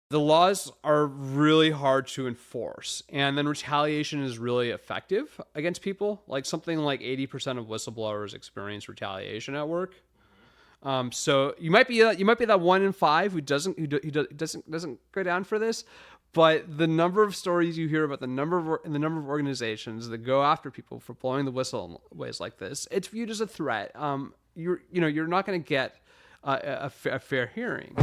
The laws are really hard to enforce, and then retaliation is really effective against people. Like something like 80% of whistleblowers experience retaliation at work. So you might be that 1 in 5 who doesn't go down for this, but the number of stories you hear about the number of organizations that go after people for blowing the whistle in ways like this, it's viewed as a threat. You're not going to get a fair hearing.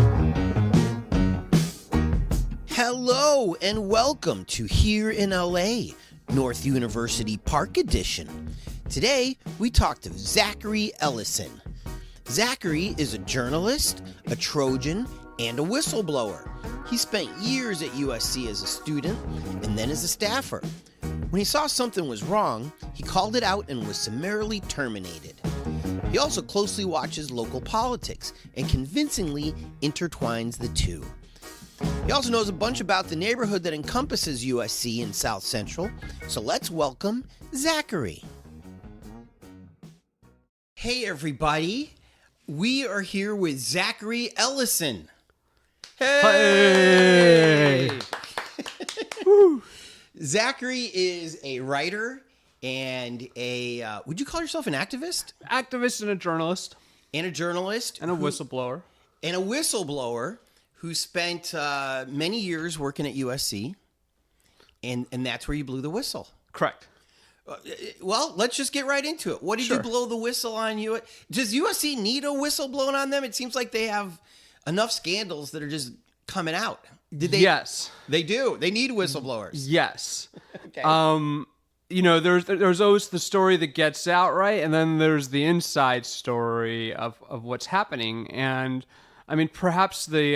Hello and welcome to Here in LA, North University Park Edition. Today, we talk to Zachary Ellison. Zachary is a journalist, a Trojan, and a whistleblower. He spent years at USC as a student and then as a staffer. When he saw something was wrong, he called it out and was summarily terminated. He also closely watches local politics and convincingly intertwines the two. He also knows a bunch about the neighborhood that encompasses USC in South Central, so let's welcome Zachary. Hey everybody, we are here with Zachary Ellison. Hey! Zachary is a writer and would you call yourself an activist? Activist and a journalist. And a journalist. And a whistleblower. And a whistleblower who spent many years working at USC, and that's where you blew the whistle. Correct. Well, let's just get right into it. What did you blow the whistle on? Does USC need a whistle blown on them? It seems like they have enough scandals that are just coming out. Did they? Yes. They do. They need whistleblowers. Yes. Okay. There's always the story that gets out, right? And then there's the inside story of what's happening. And I mean, perhaps the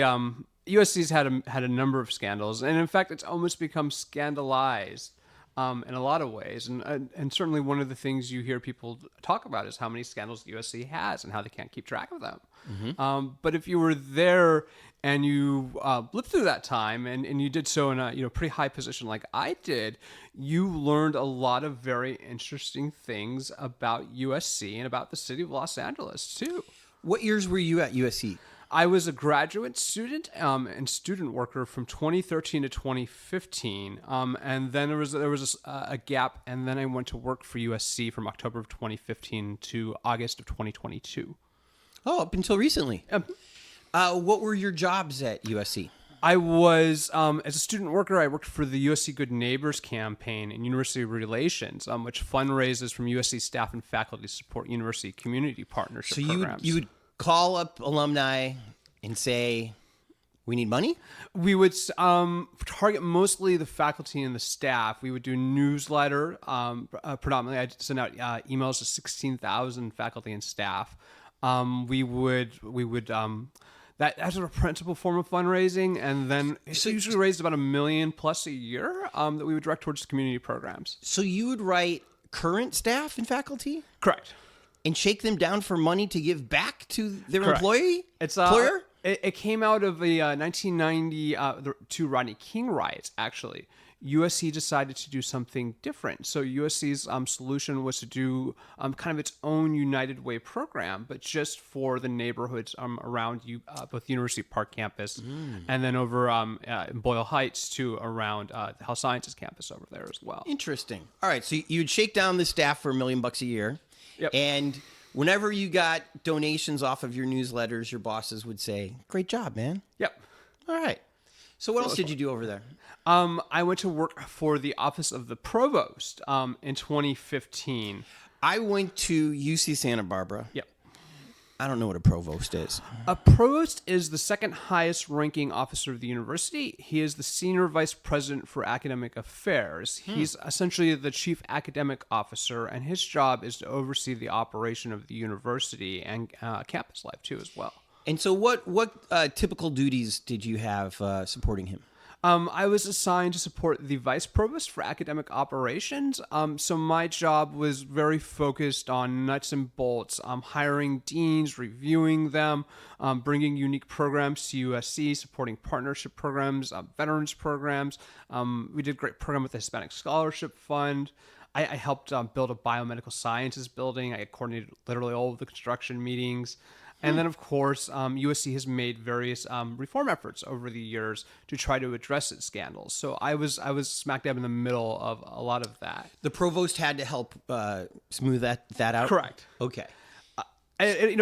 USC's had a number of scandals, and in fact, it's almost become scandalized in a lot of ways. And certainly one of the things you hear people talk about is how many scandals the USC has and how they can't keep track of them. Mm-hmm. But if you were there and you lived through that time and you did so in a pretty high position like I did, you learned a lot of very interesting things about USC and about the city of Los Angeles too. What years were you at USC? I was a graduate student and student worker from 2013 to 2015, and then there was a gap, and then I went to work for USC from October of 2015 to August of 2022. Oh, up until recently. What were your jobs at USC? I was, as a student worker, I worked for the USC Good Neighbors campaign in university relations, which fundraises from USC staff and faculty to support university community partnership programs. So you would call up alumni and say, we need money? We would target mostly the faculty and the staff. We would do newsletter. Predominantly, I'd send out emails to 16,000 faculty and staff. We would that's a principal form of fundraising, and then it usually raised about $1 million plus a year that we would direct towards community programs. So you would write current staff and faculty? Correct. And shake them down for money to give back to their Correct. employer? It came out of the 1992 Rodney King riots, actually. USC decided to do something different. So USC's solution was to do kind of its own United Way program, but just for the neighborhoods around both University Park campus and then over in Boyle Heights to around the Health Sciences campus over there as well. Interesting. All right, so you would shake down the staff for $1 million a year. Yep. And whenever you got donations off of your newsletters, your bosses would say, great job, man. Yep. All right. So what else did you do over there? I went to work for the Office of the Provost in 2015. I went to UC Santa Barbara. Yep. I don't know what a provost is. A provost is the second highest ranking officer of the university. He is the senior vice president for academic affairs. He's essentially the chief academic officer, and his job is to oversee the operation of the university and campus life too as well. And so what typical duties did you have supporting him? I was assigned to support the vice provost for academic operations. So my job was very focused on nuts and bolts, hiring deans, reviewing them, bringing unique programs to USC, supporting partnership programs, veterans programs. We did a great program with the Hispanic Scholarship Fund. I helped build a biomedical sciences building. I coordinated literally all of the construction meetings. And then, of course, USC has made various reform efforts over the years to try to address its scandals. So I was smack dab in the middle of a lot of that. The provost had to help smooth that out? Correct. Okay. It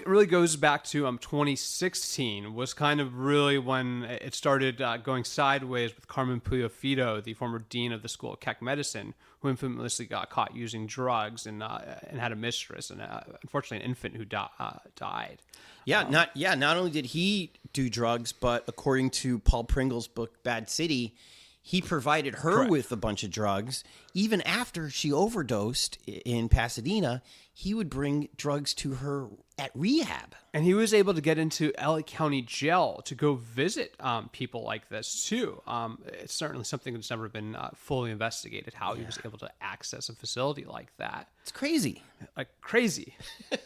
really goes back to 2016 was kind of really when it started going sideways with Carmen Puyo-Fido, the former dean of the School of Keck Medicine, who infamously got caught using drugs and had a mistress and unfortunately an infant who died. Not only did he do drugs, but according to Paul Pringle's book Bad City, he provided her Correct. with a bunch of drugs. Even after she overdosed in Pasadena, he would bring drugs to her at rehab. And he was able to get into LA County Jail to go visit people like this, too. It's certainly something that's never been fully investigated, how he was able to access a facility like that. It's crazy. Like crazy.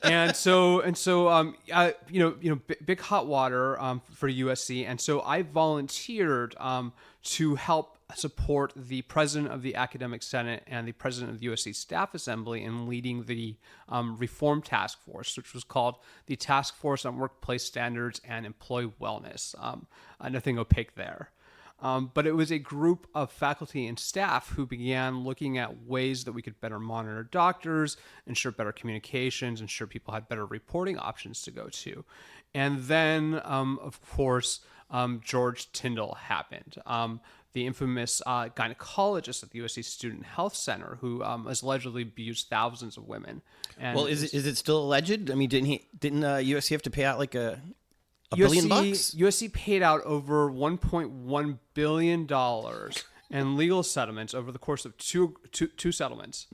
and so big hot water for USC. And so I volunteered to help support the president of the Academic Senate and the president of the USC Staff Assembly in leading the Reform Task Force, which was called the Task Force on Workplace Standards and Employee Wellness. Nothing opaque there. But it was a group of faculty and staff who began looking at ways that we could better monitor doctors, ensure better communications, ensure people had better reporting options to go to. And then, of course, George Tyndall happened. The infamous gynecologist at the USC Student Health Center, who has allegedly abused thousands of women. And Well, is it still alleged? I mean, didn't USC have to pay out like a billion bucks? USC paid out over $1.1 billion in legal settlements over the course of two settlements.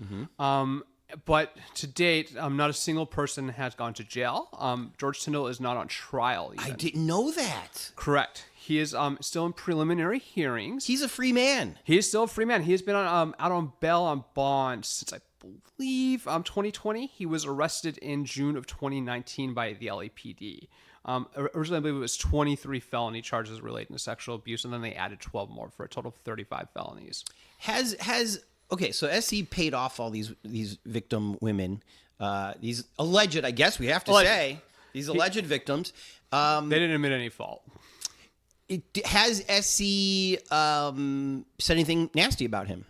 But to date, not a single person has gone to jail. George Tyndall is not on trial even. I didn't know that. Correct. He is still in preliminary hearings. He's a free man. He is still a free man. He has been out on bail on bond since, I believe, 2020. He was arrested in June of 2019 by the LAPD. Originally, I believe it was 23 felony charges relating to sexual abuse, and then they added 12 more for a total of 35 felonies. Okay, so SC paid off all these victim women, these alleged, I guess we have to say, these alleged victims. They didn't admit any fault. Has SC said anything nasty about him?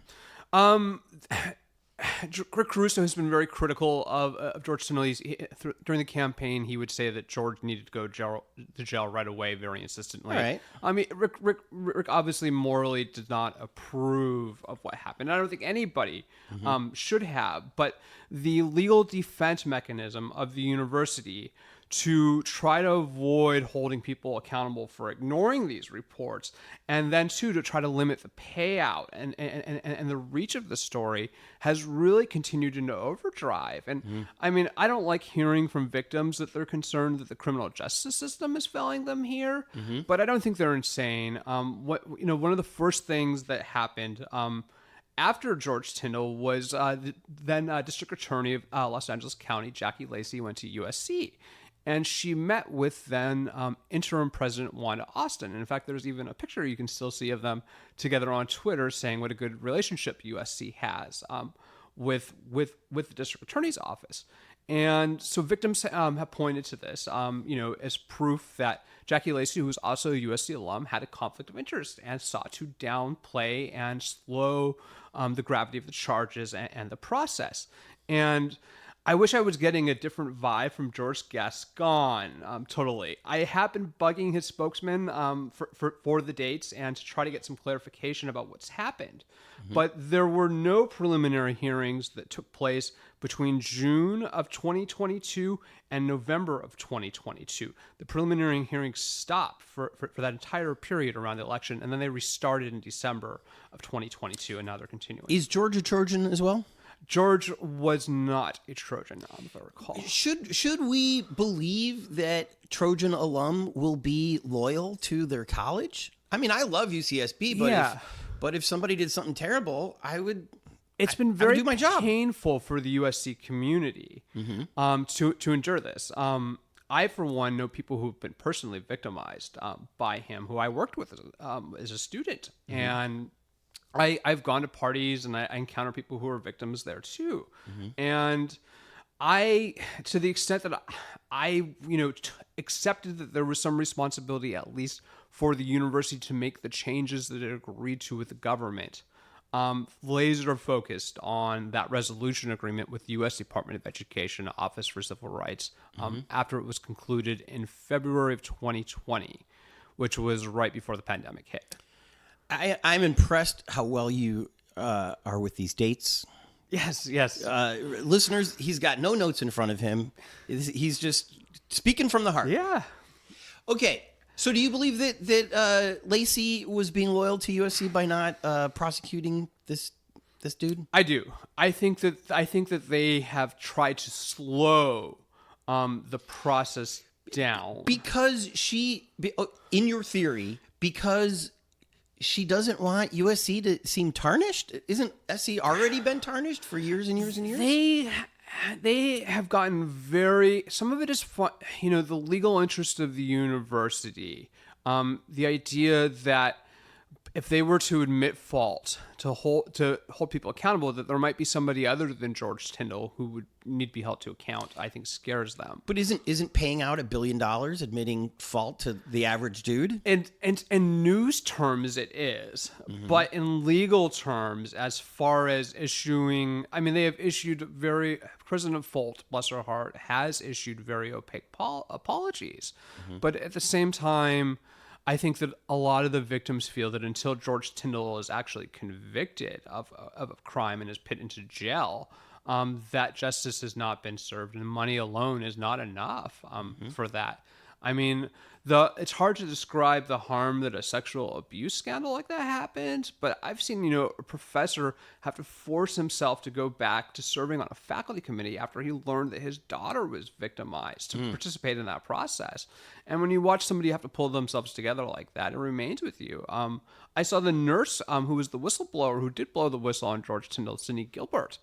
Rick Caruso has been very critical of George Tyndall. During the campaign, he would say that George needed to go to jail right away, very insistently. All right. I mean, Rick obviously morally did not approve of what happened. I don't think anybody should have, but the legal defense mechanism of the university to try to avoid holding people accountable for ignoring these reports, and then to try to limit the payout and the reach of the story has really continued into overdrive. And I mean, I don't like hearing from victims that they're concerned that the criminal justice system is failing them here, but I don't think they're insane. One of the first things that happened after George Tyndall was then District Attorney of Los Angeles County, Jackie Lacey, went to USC. And she met with then interim President Wanda Austin. And in fact, there's even a picture you can still see of them together on Twitter saying what a good relationship USC has with the district attorney's office. And so victims have pointed to this, as proof that Jackie Lacey, who was also a USC alum, had a conflict of interest and sought to downplay and slow the gravity of the charges and the process. And I wish I was getting a different vibe from George Gascon, totally. I have been bugging his spokesman for the dates and to try to get some clarification about what's happened. But there were no preliminary hearings that took place between June of 2022 and November of 2022. The preliminary hearings stopped for that entire period around the election, and then they restarted in December of 2022, and now they're continuing. Is George a Trojan as well? George was not a Trojan, if I recall. Should we believe that Trojan alum will be loyal to their college? I mean, I love UCSB, but if somebody did something terrible, It's been very do my job. painful for the USC community to endure this. I, for one, know people who've been personally victimized by him, who I worked with as a student, and I've gone to parties and I encounter people who are victims there too. And to the extent that I accepted that there was some responsibility, at least for the university, to make the changes that it agreed to with the government. Laser focused on that resolution agreement with the U.S. Department of Education Office for Civil Rights after it was concluded in February of 2020, which was right before the pandemic hit. I'm impressed how well you are with these dates. Yes. Listeners, he's got no notes in front of him. He's just speaking from the heart. Yeah. Okay. So do you believe that Lacey was being loyal to USC by not prosecuting this dude? I do. I think that they have tried to slow the process down. Because in your theory, because she doesn't want USC to seem tarnished? Isn't SC already been tarnished for years and years and years? They have gotten some of it is fun, the legal interest of the university. The idea that if they were to admit fault, to hold people accountable, that there might be somebody other than George Tyndall who would need to be held to account, I think scares them. But isn't paying out $1 billion admitting fault to the average dude? And in news terms, it is. But in legal terms, as far as issuing, they have issued President Folt, bless her heart, has issued very opaque apologies. But at the same time, I think that a lot of the victims feel that until George Tyndall is actually convicted of a crime and is put into jail, that justice has not been served, and money alone is not enough for that. It's hard to describe the harm that a sexual abuse scandal like that happened, but I've seen, a professor have to force himself to go back to serving on a faculty committee after he learned that his daughter was victimized to participate in that process. And when you watch somebody have to pull themselves together like that, it remains with you. I saw the nurse who was the whistleblower who did blow the whistle on George Tyndall, Cindy Gilbert,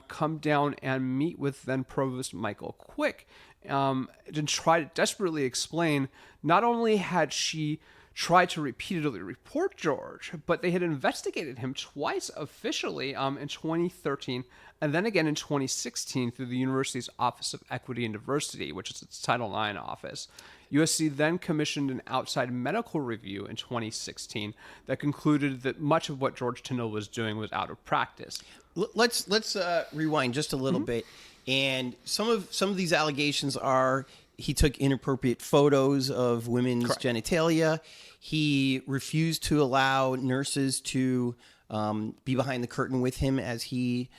come down and meet with then Provost Michael Quick and try to desperately explain not only had she tried to repeatedly report George, but they had investigated him twice officially in 2013 and then again in 2016 through the university's Office of Equity and Diversity, which is its Title IX office. USC then commissioned an outside medical review in 2016 that concluded that much of what George Tyndall was doing was out of practice. Let's rewind just a little bit. And some of these allegations are he took inappropriate photos of women's genitalia. He refused to allow nurses to be behind the curtain with him as he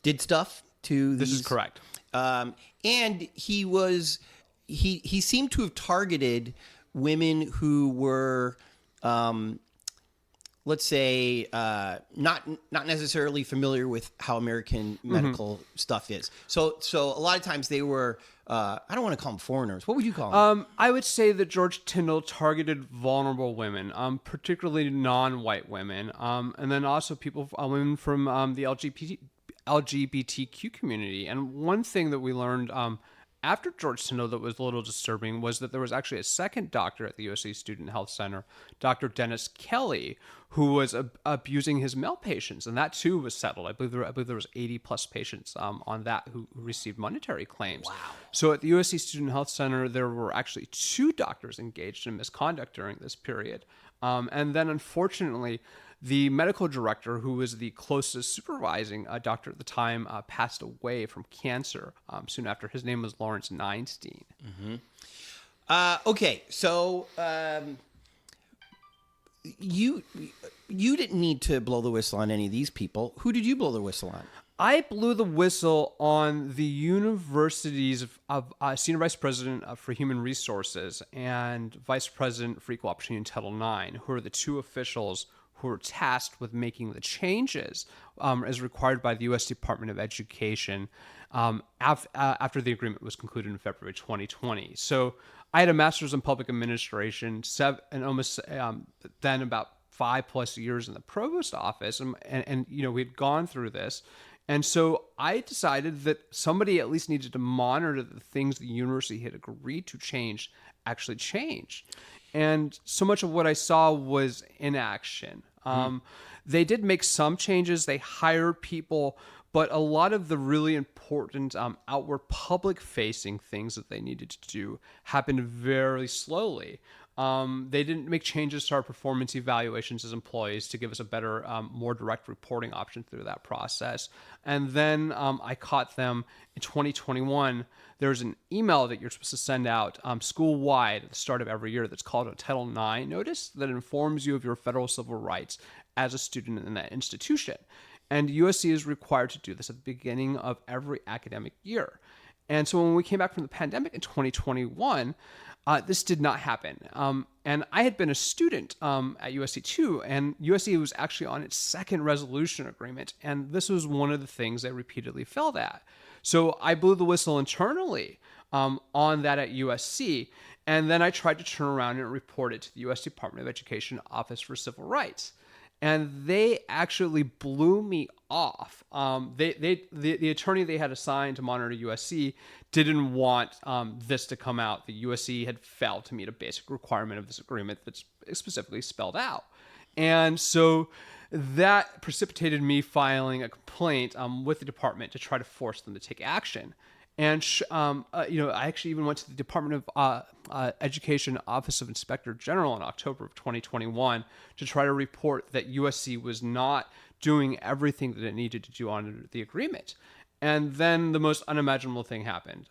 did stuff to these. This is correct. And he seemed to have targeted women who were let's say, not necessarily familiar with how American medical stuff is. So a lot of times they were, I don't want to call them foreigners. What would you call them? I would say that George Tyndall targeted vulnerable women, particularly non-white women, and then also women from the LGBTQ community. And one thing that we learned after George Tyndall that was a little disturbing was that there was actually a second doctor at the USC Student Health Center, Dr. Dennis Kelly, who was abusing his male patients, and that too was settled. I believe there was 80 plus patients on that who received monetary claims. Wow. So at the USC Student Health Center, there were actually 2 doctors engaged in misconduct during this period. And then unfortunately, the medical director, who was the closest supervising doctor at the time, passed away from cancer soon after. His name was Lawrence Neinstein. Okay, so you didn't need to blow the whistle on any of these people. Who did you blow the whistle on? I blew the whistle on the university's senior vice president for human resources and vice president for equal opportunity in Title IX, who are the 2 officials who were tasked with making the changes as required by the U.S. Department of Education after the agreement was concluded in February 2020. So I had a master's in public administration, and almost then about 5+ years in the provost office, and we'd gone through this. And so I decided that somebody at least needed to monitor the things the university had agreed to change actually changed. And so much of what I saw was inaction. They did make some changes. They hired people, but a lot of the really important outward public-facing things that they needed to do happened very slowly. They didn't make changes to our performance evaluations as employees to give us a better, more direct reporting option through that process. And then I caught them in 2021. There's an email that you're supposed to send out school-wide at the start of every year that's called a Title IX notice that informs you of your federal civil rights as a student in that institution. And USC is required to do this at the beginning of every academic year. And so when we came back from the pandemic in 2021, this did not happen. And I had been a student at USC too, and USC was actually on its second resolution agreement. And this was one of the things they repeatedly failed at. So I blew the whistle internally on that at USC. And then I tried to turn around and report it to the U.S. Department of Education Office for Civil Rights. And they actually blew me off. The attorney they had assigned to monitor USC didn't want this to come out. The USC had failed to meet a basic requirement of this agreement that's specifically spelled out. And so that precipitated me filing a complaint with the department to try to force them to take action. And I actually even went to the Department of Education Office of Inspector General in October of 2021 to try to report that USC was not doing everything that it needed to do under the agreement. And then the most unimaginable thing happened.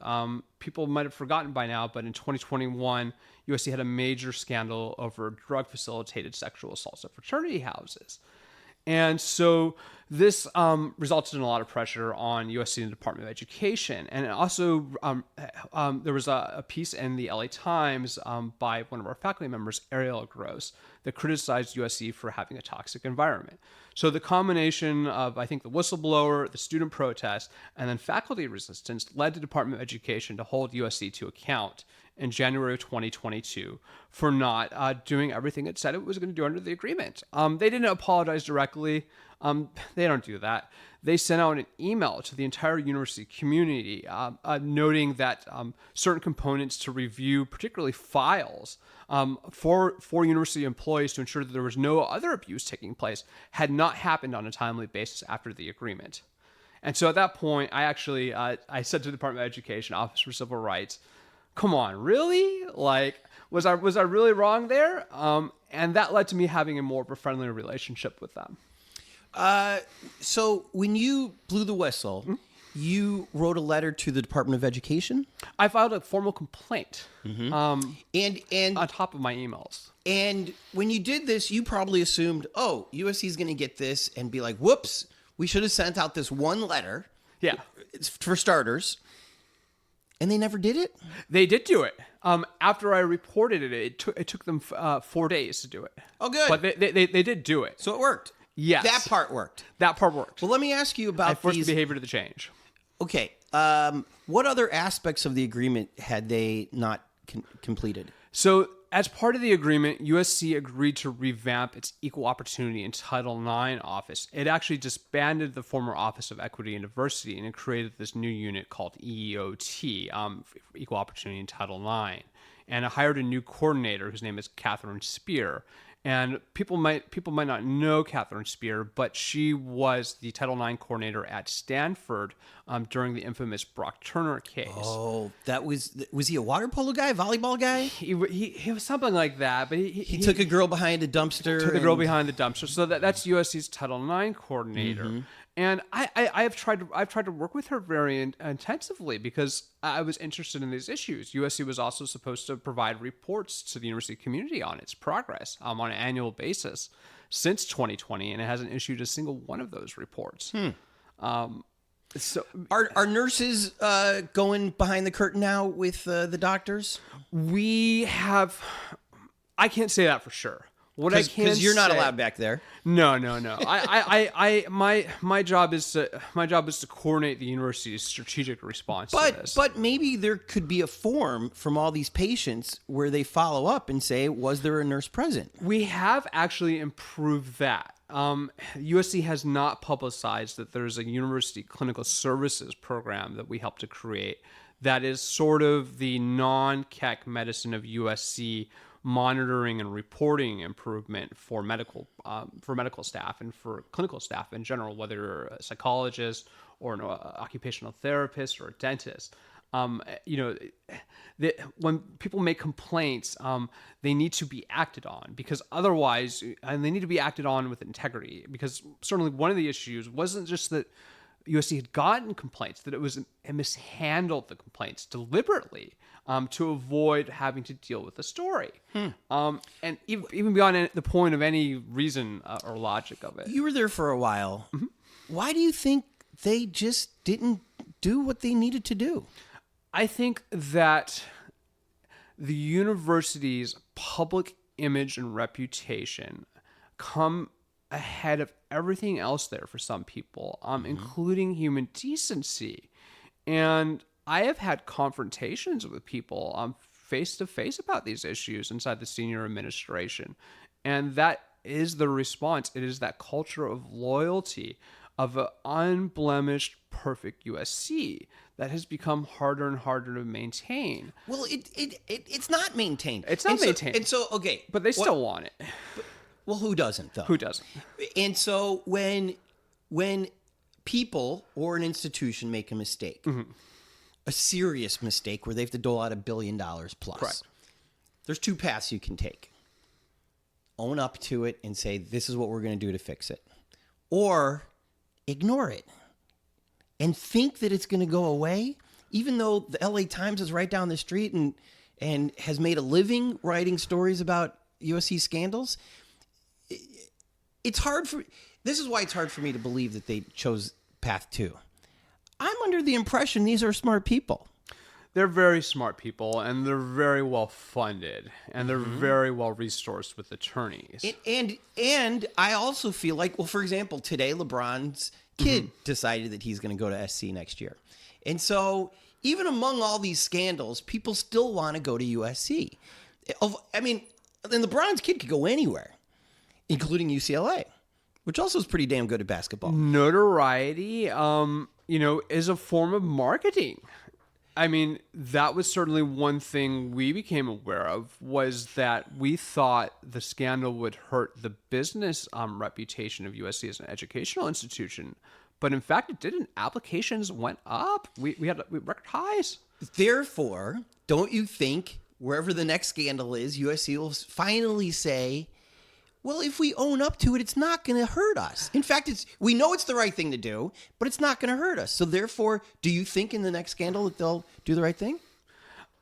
People might have forgotten by now, but in 2021, USC had a major scandal over drug-facilitated sexual assaults at fraternity houses. And so this resulted in a lot of pressure on USC and the Department of Education. And it also, there was a piece in the LA Times by one of our faculty members, Ariel Gross, that criticized USC for having a toxic environment. So the combination of, I think, the whistleblower, the student protest, and then faculty resistance led the Department of Education to hold USC to account in January of 2022 for not doing everything it said it was going to do under the agreement. They didn't apologize directly. They don't do that. They sent out an email to the entire university community noting that certain components to review, particularly files, for university employees to ensure that there was no other abuse taking place, had not happened on a timely basis after the agreement. And so at that point, I actually I said to the Department of Education, Office for Civil Rights, come on, really? Like, was I really wrong there? And that led to me having a more of a friendly relationship with them. So when you blew the whistle, you wrote a letter to the Department of Education? I filed a formal complaint And on top of my emails. And when you did this, you probably assumed, oh, USC is going to get this and be like, whoops, we should have sent out this one letter. Yeah. It's for starters. And they never did it? They did do it. After I reported it, it took them 4 days to do it. Oh, good. But they did do it. So it worked. Yes. That part worked. That part worked. Well, let me ask you about I forced these. the behavior to the change. Okay. What other aspects of the agreement had they not completed? So as part of the agreement, USC agreed to revamp its Equal Opportunity in Title IX office. It actually disbanded the former Office of Equity and Diversity, and it created this new unit called EEOT, Equal Opportunity in Title IX. And it hired a new coordinator whose name is Catherine Spear. And people might not know Catherine Spear, but she was the Title IX coordinator at Stanford during the infamous Brock Turner case. Oh, was he a water polo guy, volleyball guy? He was something like that, but he took a girl behind a dumpster. Took a girl behind the dumpster. So that's USC's Title IX coordinator. Mm-hmm. And I've tried to work with her very intensively because I was interested in these issues. USC was also supposed to provide reports to the university community on its progress on an annual basis since 2020, and it hasn't issued a single one of those reports. So are nurses going behind the curtain now with the doctors? We have. I can't say that for sure. What I can because you're not allowed back there. No. My job is to coordinate the university's strategic response to this. But maybe there could be a form from all these patients where they follow up and say, was there a nurse present? We have actually improved that. USC has not publicized that there's a university clinical services program that we helped to create that is sort of the non-Keck medicine of USC, monitoring and reporting improvement for medical staff and for clinical staff in general, whether you're a psychologist or an occupational therapist or a dentist. When people make complaints, they need to be acted on, because otherwise, and they need to be acted on with integrity, because certainly one of the issues wasn't just that USC had gotten complaints, that it mishandled the complaints deliberately to avoid having to deal with the story. And even beyond the point of any reason or logic of it. You were there for a while. Mm-hmm. Why do you think they just didn't do what they needed to do? I think that the university's public image and reputation come ahead of everything else there for some people, including human decency. And I have had confrontations with people face to face about these issues inside the senior administration. And that is the response. It is that culture of loyalty, of an unblemished, perfect USC that has become harder and harder to maintain. Well, it's not maintained. It's not maintained. And so, okay. But they still want it. Well, who doesn't, though? Who doesn't? And so when people or an institution make a mistake, a serious mistake where they have to dole out $1 billion plus, correct, there's two paths you can take. Own up to it and say, this is what we're going to do to fix it. Or ignore it and think that it's going to go away, even though the LA Times is right down the street and has made a living writing stories about USC scandals. This is why it's hard for me to believe that they chose path 2. I'm under the impression these are smart people. They're very smart people, and they're very well funded, and they're very well resourced with attorneys. And I also feel like, well, for example, today LeBron's kid decided that he's going to go to SC next year. And so even among all these scandals, people still want to go to USC. I mean, then LeBron's kid could go anywhere, including UCLA, which also is pretty damn good at basketball. Notoriety, is a form of marketing. I mean, that was certainly one thing we became aware of, was that we thought the scandal would hurt the business reputation of USC as an educational institution. But in fact, it didn't. Applications went up. We had record highs. Therefore, don't you think wherever the next scandal is, USC will finally say, well, if we own up to it, it's not going to hurt us. In fact, we know it's the right thing to do, but it's not going to hurt us. So therefore, do you think in the next scandal that they'll do the right thing?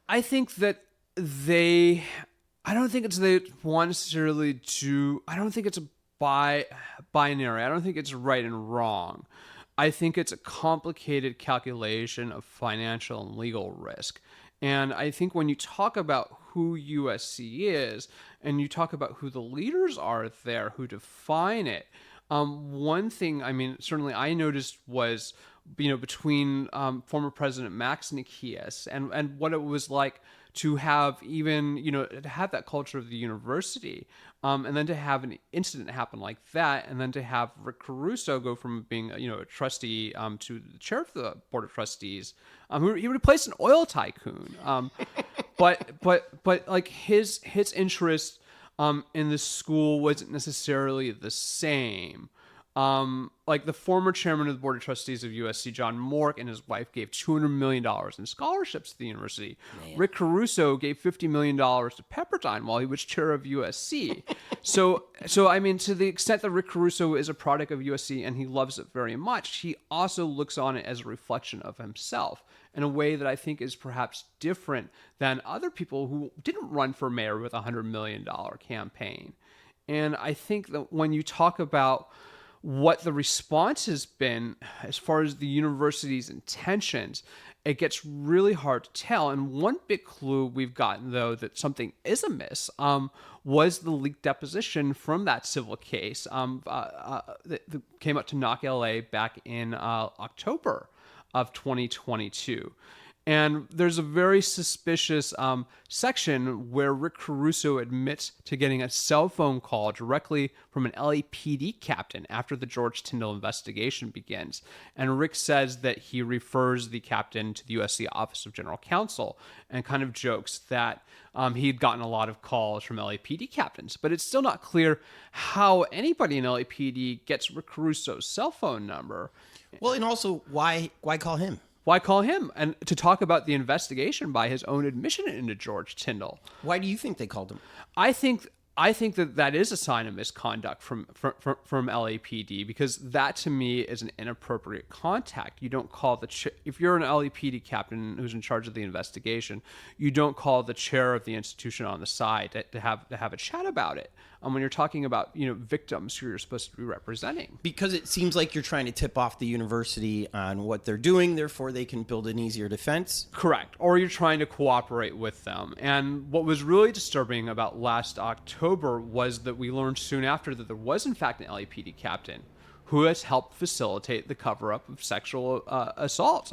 I think that I don't think they want necessarily to, I don't think it's a binary. I don't think it's right and wrong. I think it's a complicated calculation of financial and legal risk. And I think when you talk about who USC is, and you talk about who the leaders are there, who define it, one thing, I mean, certainly I noticed was, between former President Max Nikias and what it was like to have to have that culture of the university, and then to have an incident happen like that, and then to have Rick Caruso go from being a trustee to the chair of the board of trustees, he replaced an oil tycoon, but like his interest in the school wasn't necessarily the same. Like the former chairman of the board of trustees of USC, John Mork, and his wife gave $200 million in scholarships to the university. Man. Rick Caruso gave $50 million to Pepperdine while he was chair of USC. So I mean, to the extent that Rick Caruso is a product of USC and he loves it very much, he also looks on it as a reflection of himself in a way that I think is perhaps different than other people who didn't run for mayor with a $100 million campaign. And I think that when you talk about what the response has been as far as the university's intentions, it gets really hard to tell. And one big clue we've gotten, though, that something is amiss was the leaked deposition from that civil case that came up to knock LA back in October of 2022. And there's a very suspicious section where Rick Caruso admits to getting a cell phone call directly from an LAPD captain after the George Tyndall investigation begins. And Rick says that he refers the captain to the USC Office of General Counsel and kind of jokes that he'd gotten a lot of calls from LAPD captains. But it's still not clear how anybody in LAPD gets Rick Caruso's cell phone number. Well, and also, why call him? Why call him? And to talk about the investigation by his own admission into George Tyndall. Why do you think they called him? I think that is a sign of misconduct from LAPD, because that to me is an inappropriate contact. You don't call if you're an LAPD captain who's in charge of the investigation, you don't call the chair of the institution on the side to have a chat about it. When you're talking about victims who you're supposed to be representing, because it seems like you're trying to tip off the university on what they're doing, therefore they can build an easier defense. Correct. Or you're trying to cooperate with them. And what was really disturbing about last October was that we learned soon after that there was in fact an LAPD captain who has helped facilitate the cover-up of sexual assault.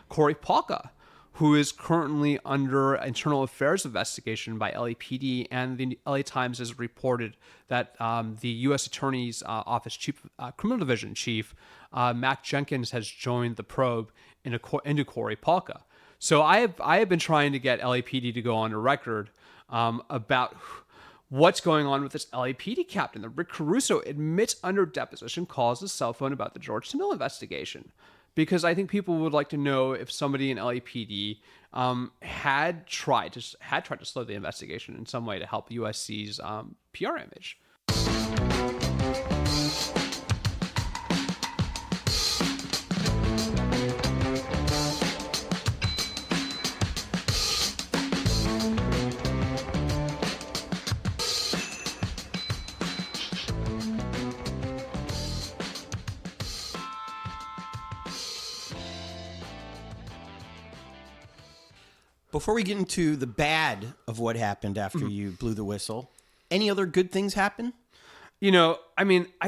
Corey Polka, who is currently under internal affairs investigation by LAPD, and the LA Times has reported that the U.S. Attorney's Office Criminal Division Chief Mac Jenkins has joined the probe into Corey Polka. So I have been trying to get LAPD to go on a record about what's going on with this LAPD captain. That Rick Caruso admits under deposition calls his cell phone about the George Tyndall investigation. Because I think people would like to know if somebody in LAPD had tried to slow the investigation in some way to help USC's PR image. Before we get into the bad of what happened after you blew the whistle, any other good things happen? I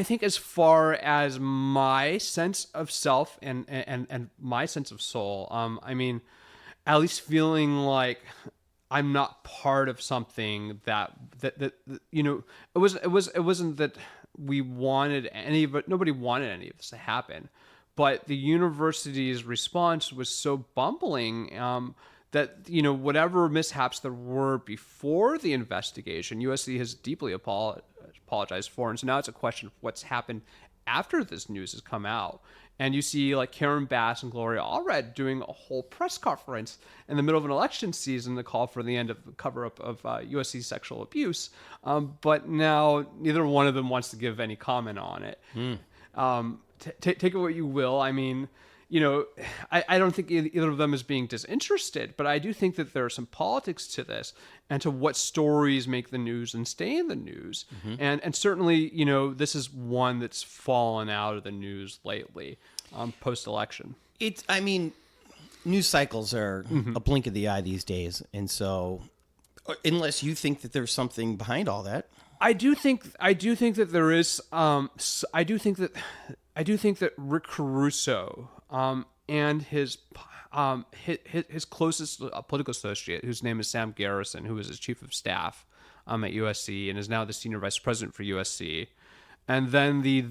think as far as my sense of self and my sense of soul, at least feeling like I'm not part of something that it wasn't that we wanted any of it. Nobody wanted any of this to happen, but the university's response was so bumbling that whatever mishaps there were before the investigation, USC has deeply apologized for, and so now it's a question of what's happened after this news has come out. And you see like Karen Bass and Gloria Allred doing a whole press conference in the middle of an election season to call for the end of the cover-up of USC sexual abuse. But now neither one of them wants to give any comment on it. Take it what you will. I don't think either of them is being disinterested, but I do think that there are some politics to this and to what stories make the news and stay in the news. Mm-hmm. And certainly, this is one that's fallen out of the news lately, post-election. News cycles are a blink of the eye these days. And so unless you think that there's something behind all that. I do think that there is, I do think that Rick Caruso, and his closest political associate, whose name is Sam Garrison, who was his chief of staff at USC and is now the senior vice president for USC, and then the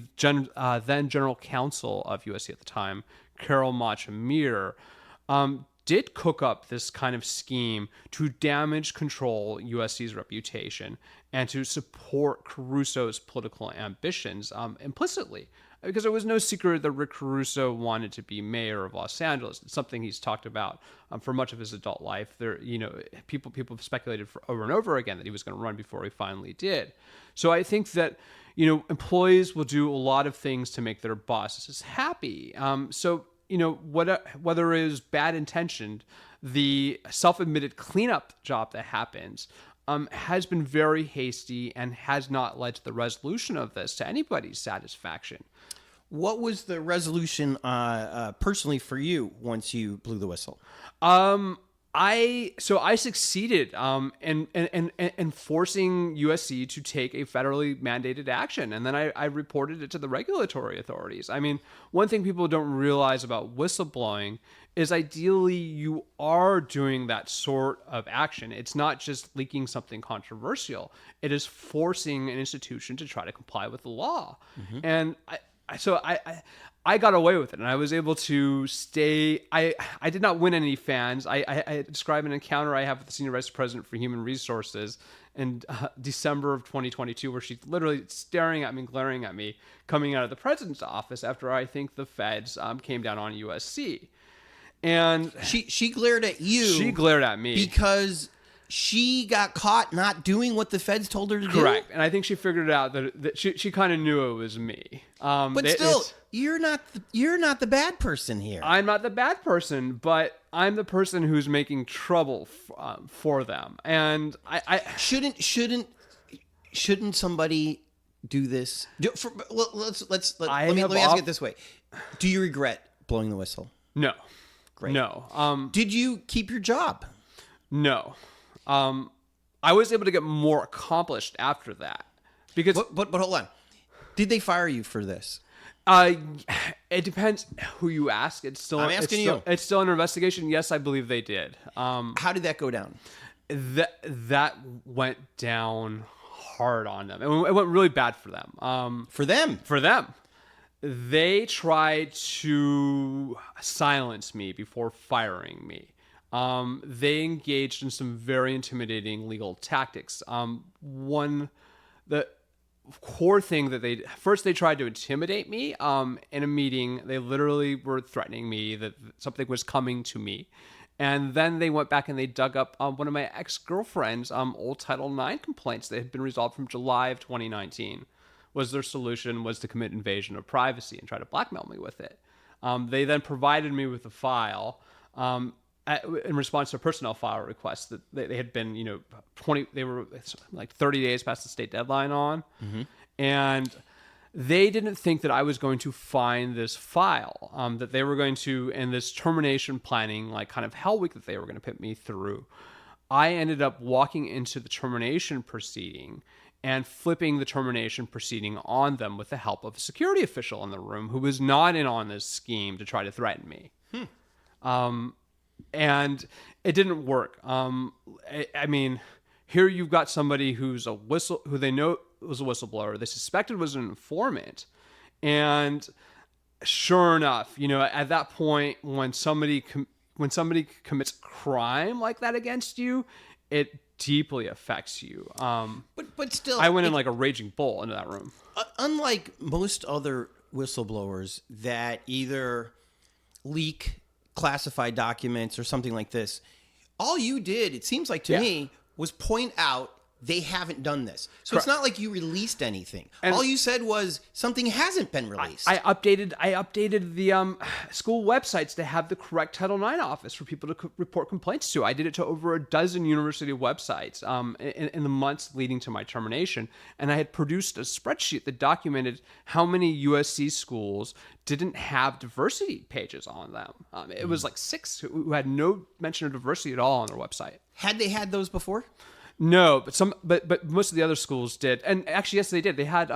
then general counsel of USC at the time, Carol Mach-Amir, did cook up this kind of scheme to damage control USC's reputation and to support Caruso's political ambitions implicitly. Because it was no secret that Rick Caruso wanted to be mayor of Los Angeles. It's something he's talked about for much of his adult life. People have speculated for over and over again that he was going to run before he finally did. So I think that employees will do a lot of things to make their bosses happy. Whether it is bad intentioned, the self-admitted cleanup job that happens has been very hasty and has not led to the resolution of this to anybody's satisfaction. What was the resolution personally for you once you blew the whistle? I succeeded in forcing USC to take a federally mandated action, and then I reported it to the regulatory authorities. I mean, one thing people don't realize about whistleblowing is ideally you are doing that sort of action. It's not just leaking something controversial. It is forcing an institution to try to comply with the law. And I got away with it, and I was able to stay. I did not win any fans. I describe an encounter I have with the senior vice president for human resources in December of 2022, where she's literally staring at me, glaring at me, coming out of the president's office after I think the feds came down on USC. And she glared at you. She glared at me because she got caught not doing what the feds told her to do. Correct. And I think she figured out that she kind of knew it was me. But still, you're not the bad person here. I'm not the bad person, but I'm the person who's making trouble for them. And I shouldn't somebody do this? Let me ask it this way: do you regret blowing the whistle? No. Great. No. Did you keep your job? No. I was able to get more accomplished after that because. But hold on, did they fire you for this? It depends who you ask. I'm asking you. It's still under investigation. Yes, I believe they did. How did that go down? That went down hard on them. It went really bad for them. For them. They tried to silence me before firing me. They engaged in some very intimidating legal tactics. The core thing that they tried to intimidate me in a meeting. They literally were threatening me that something was coming to me. And then they went back and they dug up one of my ex-girlfriend's old Title IX complaints that had been resolved from July of 2019. Their solution was to commit invasion of privacy and try to blackmail me with it. They then provided me with a file in response to a personnel file request that they had been, they were like 30 days past the state deadline on. And they didn't think that I was going to find this file, that they were going to, in this termination planning, like kind of hell week that they were going to put me through. I ended up walking into the termination proceeding and flipping the termination proceeding on them with the help of a security official in the room who was not in on this scheme to try to threaten me. And it didn't work. I mean, here you've got somebody who they know was a whistleblower. They suspected was an informant. And sure enough, at that point, when somebody commits crime like that against you, it deeply affects you. But still, I went in like a raging bull into that room. Unlike most other whistleblowers that either leak classified documents or something like this, all you did, it seems like to me, was point out they haven't done this. So Correct. It's not like you released anything. And all you said was something hasn't been released. I updated the school websites to have the correct Title IX office for people to report complaints to. I did it to over a dozen university websites in the months leading to my termination. And I had produced a spreadsheet that documented how many USC schools didn't have diversity pages on them. It was like 6 who had no mention of diversity at all on their website. Had they had those before? No, but most of the other schools did, and actually, yes, they did. They had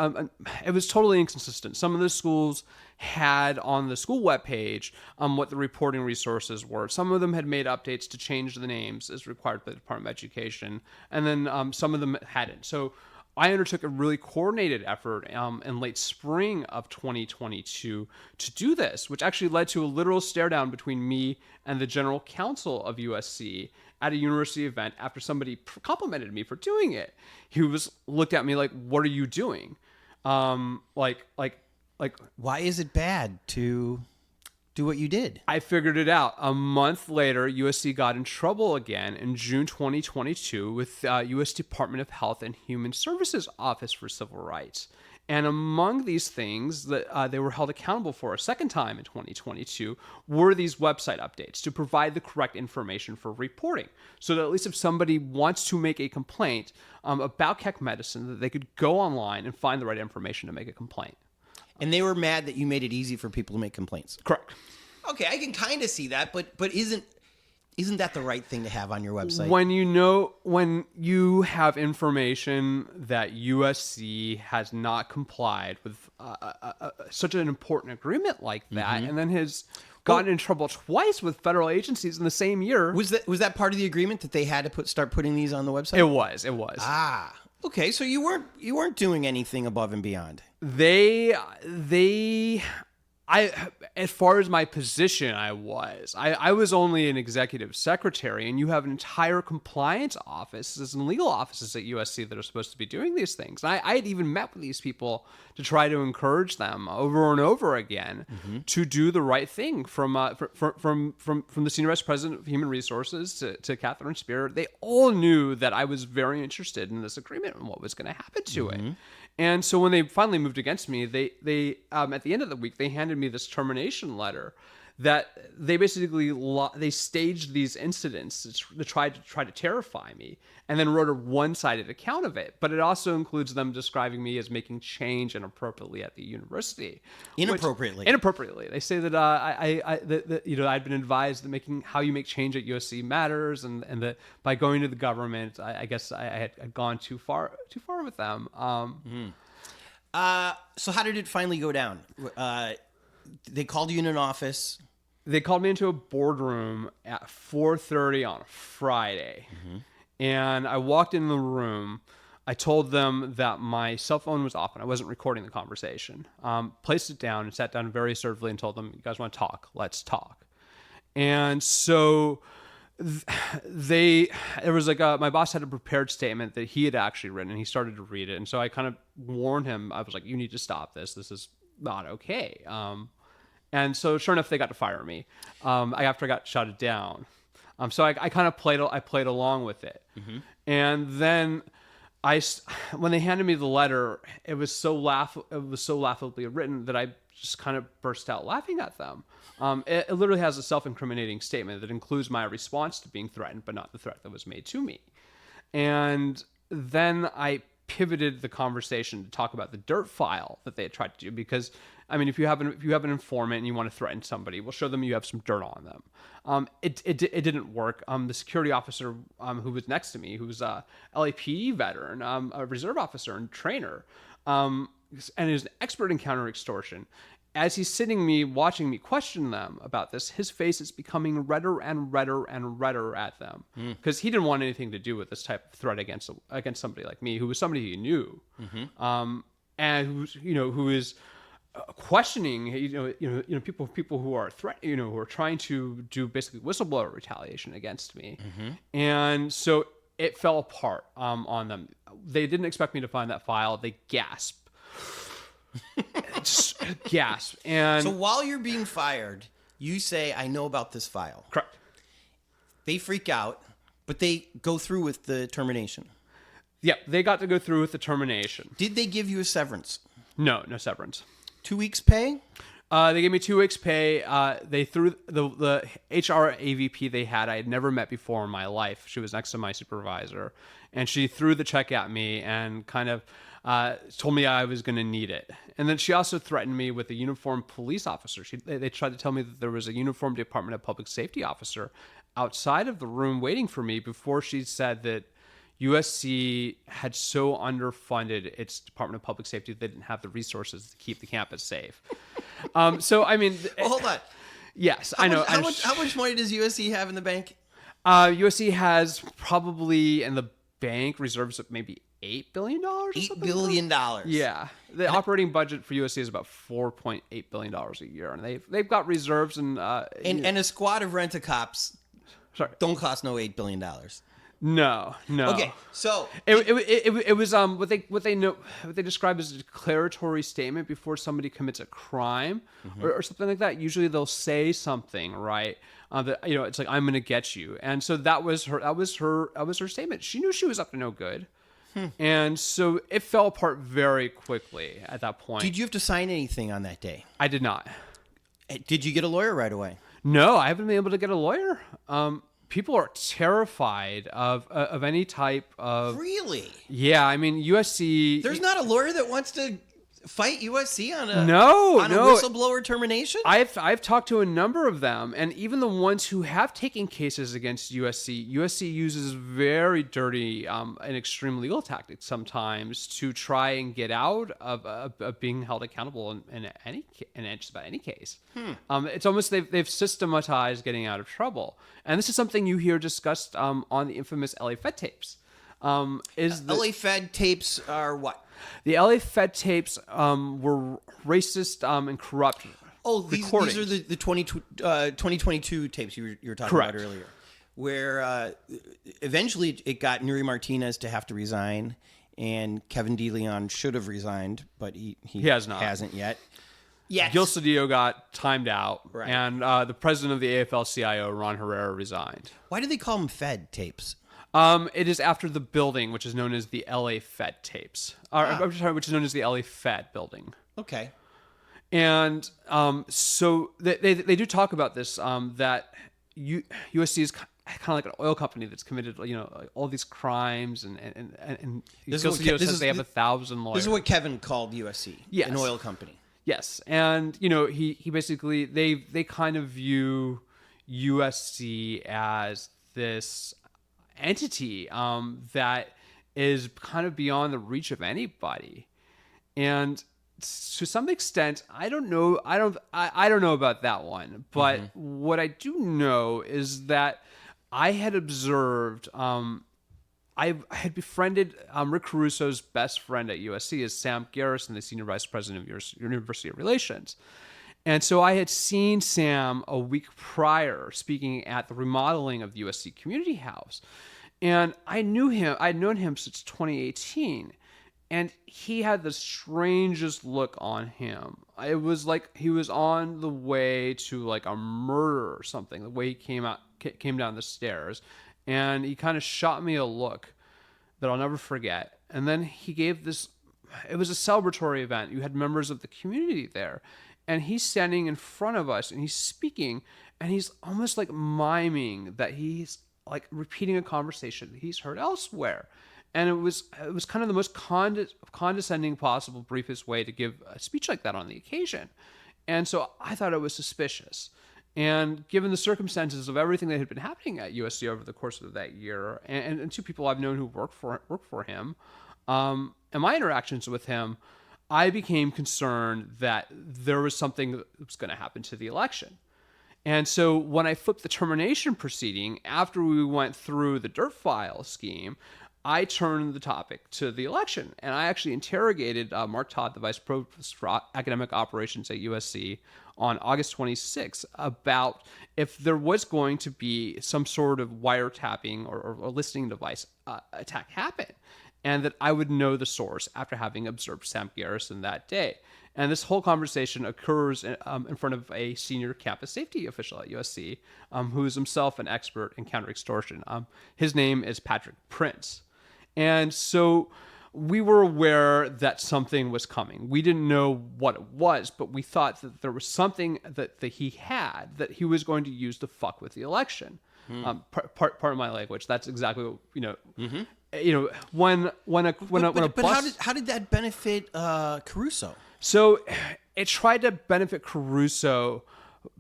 it was totally inconsistent. Some of the schools had on the school webpage what the reporting resources were. Some of them had made updates to change the names as required by the Department of Education, and then some of them hadn't. So I undertook a really coordinated effort in late spring of 2022 to do this, which actually led to a literal stare down between me and the general counsel of USC at a university event after somebody complimented me for doing it. He looked at me like, "What are you doing?" Like, why is it bad to do what you did? I figured it out. A month later, USC got in trouble again in June 2022 with U.S. Department of Health and Human Services Office for Civil Rights. And among these things that they were held accountable for a second time in 2022 were these website updates to provide the correct information for reporting. So that at least if somebody wants to make a complaint about Keck Medicine, that they could go online and find the right information to make a complaint. And they were mad that you made it easy for people to make complaints. Correct. Okay, I can kind of see that, but Isn't that the right thing to have on your website? When you have information that USC has not complied with such an important agreement like that, and then has gotten in trouble twice with federal agencies in the same year. Was that part of the agreement that they had to start putting these on the website? It was. Ah, okay. So you weren't doing anything above and beyond. As far as my position, I was only an executive secretary, and you have an entire compliance offices and legal offices at USC that are supposed to be doing these things. And I had even met with these people to try to encourage them over and over again to do the right thing. From the senior vice president of human resources to Catherine Spear, they all knew that I was very interested in this agreement and what was going to happen to it. And so when they finally moved against me, they at the end of the week, they handed me this termination letter that they basically they staged these incidents to try to terrify me, and then wrote a one-sided account of it. But it also includes them describing me as making change inappropriately at the university. Inappropriately. They say that I'd been advised that how you make change at USC matters, and that by going to the government, I guess I had gone too far with them. So how did it finally go down? They called you in an office. They called me into a boardroom at 4:30 on a Friday. And I walked in the room. I told them that my cell phone was off and I wasn't recording the conversation. Placed it down and sat down very assertively and told them, "You guys want to talk? Let's talk." And so there was my boss had a prepared statement that he had actually written, and he started to read it. And so I kind of warned him. I was like, "You need to stop this. This is not okay." And so sure enough, they got to fire me after I got shut down. So I kind of played along with it. And then when they handed me the letter, it was so laughably written that I just kind of burst out laughing at them. It literally has a self-incriminating statement that includes my response to being threatened, but not the threat that was made to me. And then I pivoted the conversation to talk about the dirt file that they had tried to do, because I mean, if you have an informant and you want to threaten somebody, we'll show them you have some dirt on them. It didn't work. The security officer who was next to me, who was a LAPD veteran, a reserve officer and trainer, and is an expert in counter extortion. As he's watching me question them about this, his face is becoming redder and redder and redder at them, because he didn't want anything to do with this type of threat against somebody like me, who was somebody he knew, and who is questioning people who are who are trying to do basically whistleblower retaliation against me. And so it fell apart on them. They didn't expect me to find that file. They gasped. Gasp. And so while you're being fired, you say, "I know about this file." Correct. They freak out, but they go through with the termination. Yeah, they got to go through with the termination. Did they give you a severance? No severance. 2 weeks pay? They gave me 2 weeks pay. They threw the HR AVP they had. I had never met before in my life. She was next to my supervisor, and she threw the check at me and kind of told me I was going to need it. And then she also threatened me with a uniformed police officer. They tried to tell me that there was a uniformed Department of Public Safety officer outside of the room waiting for me, before she said that USC had so underfunded its Department of Public Safety they didn't have the resources to keep the campus safe. So, I mean... Well, hold on. Yes, I know. How much money does USC have in the bank? USC has probably in the bank reserves of maybe $8 billion or $8 billion. Yeah. The operating budget for USC is about $4.8 billion a year. And they've got reserves and a squad of rent-a-cops don't cost no $8 billion. No. Okay, so it was what they describe as a declaratory statement before somebody commits a crime or something like that. Usually they'll say something, right? That it's like, "I'm going to get you," and so that was her statement. She knew she was up to no good, and so it fell apart very quickly at that point. Did you have to sign anything on that day? I did not. Did you get a lawyer right away? No, I haven't been able to get a lawyer. People are terrified of any type of... Really? Yeah, I mean, USC... There's not a lawyer that wants to fight USC on a whistleblower termination? I've talked to a number of them, and even the ones who have taken cases against USC uses very dirty and extreme legal tactics sometimes to try and get out of being held accountable in just about any case. It's almost they've systematized getting out of trouble, and this is something you hear discussed on the infamous LA Fed tapes. LA Fed tapes are what? The LA Fed tapes were racist and corrupt. Oh, these are the 2022 tapes you were talking Correct. about earlier, where eventually it got Nuri Martinez to have to resign, and Kevin DeLeon should have resigned, but he hasn't yet. Yes. Gil Cedillo got timed out, right. And the president of the AFL-CIO, Ron Herrera, resigned. Why do they call them Fed tapes? It is after the building, which is known as the LA Fed tapes. I'm sorry, which is known as the LA Fed building. Okay. And so they do talk about this, that USC is kind of like an oil company that's committed, all these crimes, and Gil Cedillo says they have 1,000 lawyers. This is what Kevin called USC, yes. An oil company. Yes, and he basically they kind of view USC as this entity that is kind of beyond the reach of anybody, and to some extent, I don't know about that one, but what I do know is that I had observed. I had befriended Rick Caruso's best friend at USC is Sam Garrison, the senior vice president of University Relations. And so I had seen Sam a week prior speaking at the remodeling of the USC Community House. And I knew him. I'd known him since 2018. And he had the strangest look on him. It was like he was on the way to like a murder or something, the way he came down the stairs. And he kind of shot me a look that I'll never forget. And then he gave this, it was a celebratory event. You had members of the community there. And he's standing in front of us and he's speaking. And he's almost like miming that he's like repeating a conversation that he's heard elsewhere. And it was kind of the most condescending possible, briefest way to give a speech like that on the occasion. And so I thought it was suspicious. And given the circumstances of everything that had been happening at USC over the course of that year, and two people I've known who work for him, and my interactions with him, I became concerned that there was something that was going to happen to the election. And so when I flipped the termination proceeding, after we went through the dirt file scheme, I turned the topic to the election, and I actually interrogated Mark Todd, the vice provost for academic operations at USC, on August 26th about if there was going to be some sort of wiretapping or listening device attack happen, and that I would know the source after having observed Sam Garrison that day. And this whole conversation occurs in front of a senior campus safety official at USC, who is himself an expert in counter-extortion. His name is Patrick Prince. And so we were aware that something was coming. We didn't know what it was, but we thought that there was something that he had that he was going to use to fuck with the election. Part of my language. That's exactly what, how did that benefit Caruso? So it tried to benefit Caruso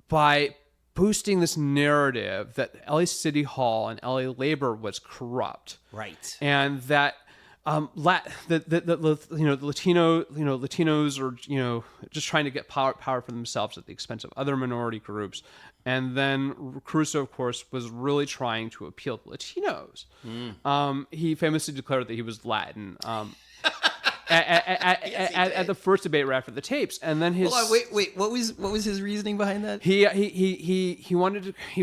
by boosting this narrative that LA City Hall and LA Labor was corrupt, right? And that Latinos are just trying to get power for themselves at the expense of other minority groups. And then Caruso, of course, was really trying to appeal to Latinos. He famously declared that he was Latin. At the first debate right after the tapes, and then his wait, what was his reasoning behind that? He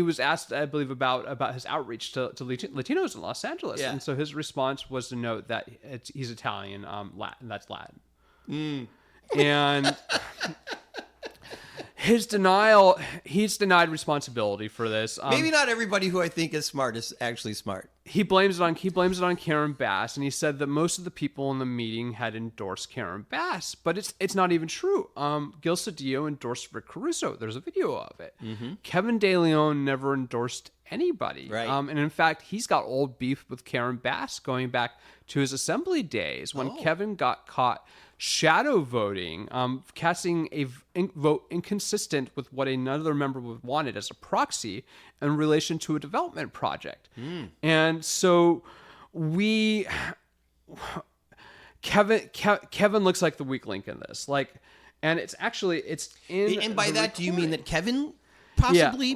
was asked, I believe, about his outreach to Latinos in Los Angeles, and so his response was to note that he's Italian, Latin, that's Latin, and he's denied responsibility for this. Maybe not everybody who I think is smart is actually smart. He blames it on Karen Bass, and he said that most of the people in the meeting had endorsed Karen Bass, but it's not even true. Gil Cedillo endorsed Rick Caruso. There's a video of it. Kevin DeLeon never endorsed anybody. Right. And in fact, he's got old beef with Karen Bass going back to his assembly days when Kevin got caught shadow voting, casting a vote inconsistent with what another member wanted as a proxy in relation to a development project. And so Kevin looks like the weak link in this. And it's in. And by that, do you mean recording. that Kevin probably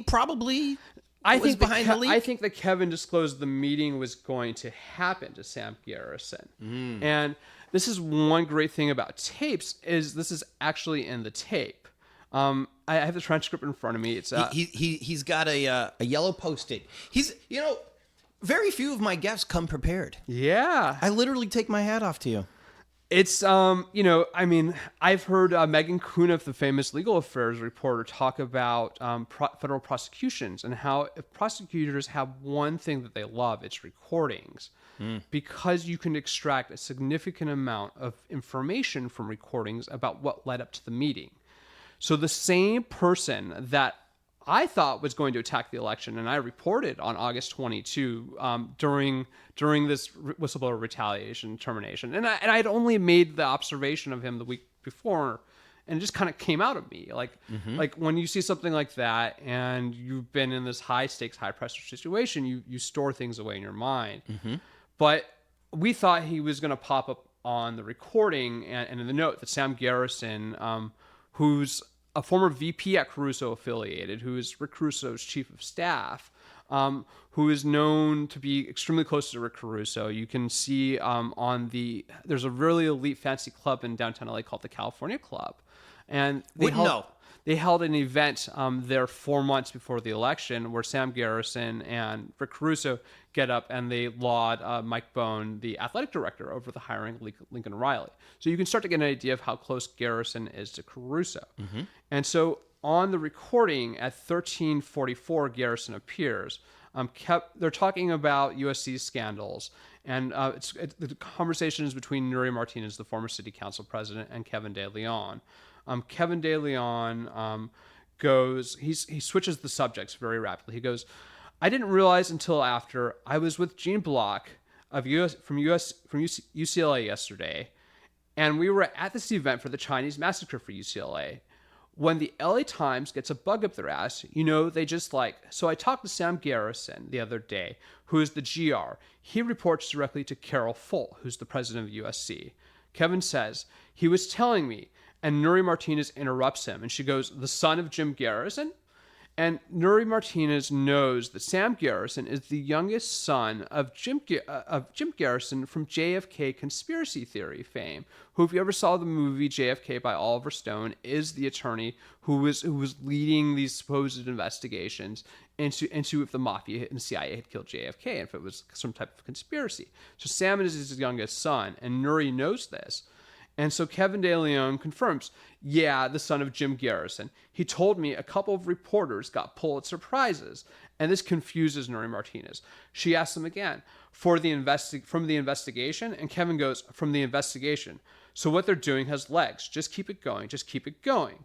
was behind the leak? I think that Kevin disclosed the meeting was going to happen to Sam Garrison. And this is one great thing about tapes is this is actually in the tape. I have the transcript in front of me. It's he's got a yellow Post-it. Very few of my guests come prepared. Yeah. I literally take my hat off to you. It's, I've heard Megan Kuneff, the famous legal affairs reporter, talk about federal prosecutions and how if prosecutors have one thing that they love, it's recordings. Because you can extract a significant amount of information from recordings about what led up to the meeting. So the same person that I thought was going to attack the election, and I reported on August 22 during this whistleblower retaliation termination, and I had only made the observation of him the week before, and it just kind of came out of me. Like when you see something like that, and you've been in this high stakes, high pressure situation, you store things away in your mind. But we thought he was going to pop up on the recording and in the note that Sam Garrison, who's a former VP at Caruso affiliated, who is Rick Caruso's chief of staff, who is known to be extremely close to Rick Caruso. You can see there's a really elite fancy club in downtown LA called the California Club. And they held an event there 4 months before the election where Sam Garrison and Rick Caruso get up and they laud Mike Bone, the athletic director, over the hiring of Lincoln Riley. So you can start to get an idea of how close Garrison is to Caruso. And so on the recording at 13:44, Garrison appears. They're talking about USC scandals. And the conversation is between Nuri Martinez, the former city council president, and Kevin De Leon. Kevin De Leon he switches the subjects very rapidly. He goes, I didn't realize until after I was with Gene Block from UCLA yesterday, and we were at this event for the Chinese massacre for UCLA. When the LA Times gets a bug up their ass, they just so I talked to Sam Garrison the other day, who is the GR. He reports directly to Carol Folt, who's the president of USC. Kevin says, he was telling me, and Nuri Martinez interrupts him, and she goes, the son of Jim Garrison? And Nuri Martinez knows that Sam Garrison is the youngest son of Jim Garrison from JFK conspiracy theory fame, who, if you ever saw the movie JFK by Oliver Stone, is the attorney who was leading these supposed investigations into if the mafia and the CIA had killed JFK and if it was some type of conspiracy. So Sam is his youngest son, and Nuri knows this. And so Kevin De Leon confirms, the son of Jim Garrison. He told me a couple of reporters got Pulitzer Prizes, and this confuses Nuri Martinez. She asks him again, from the investigation? And Kevin goes, from the investigation. So what they're doing has legs. Just keep it going. Just keep it going.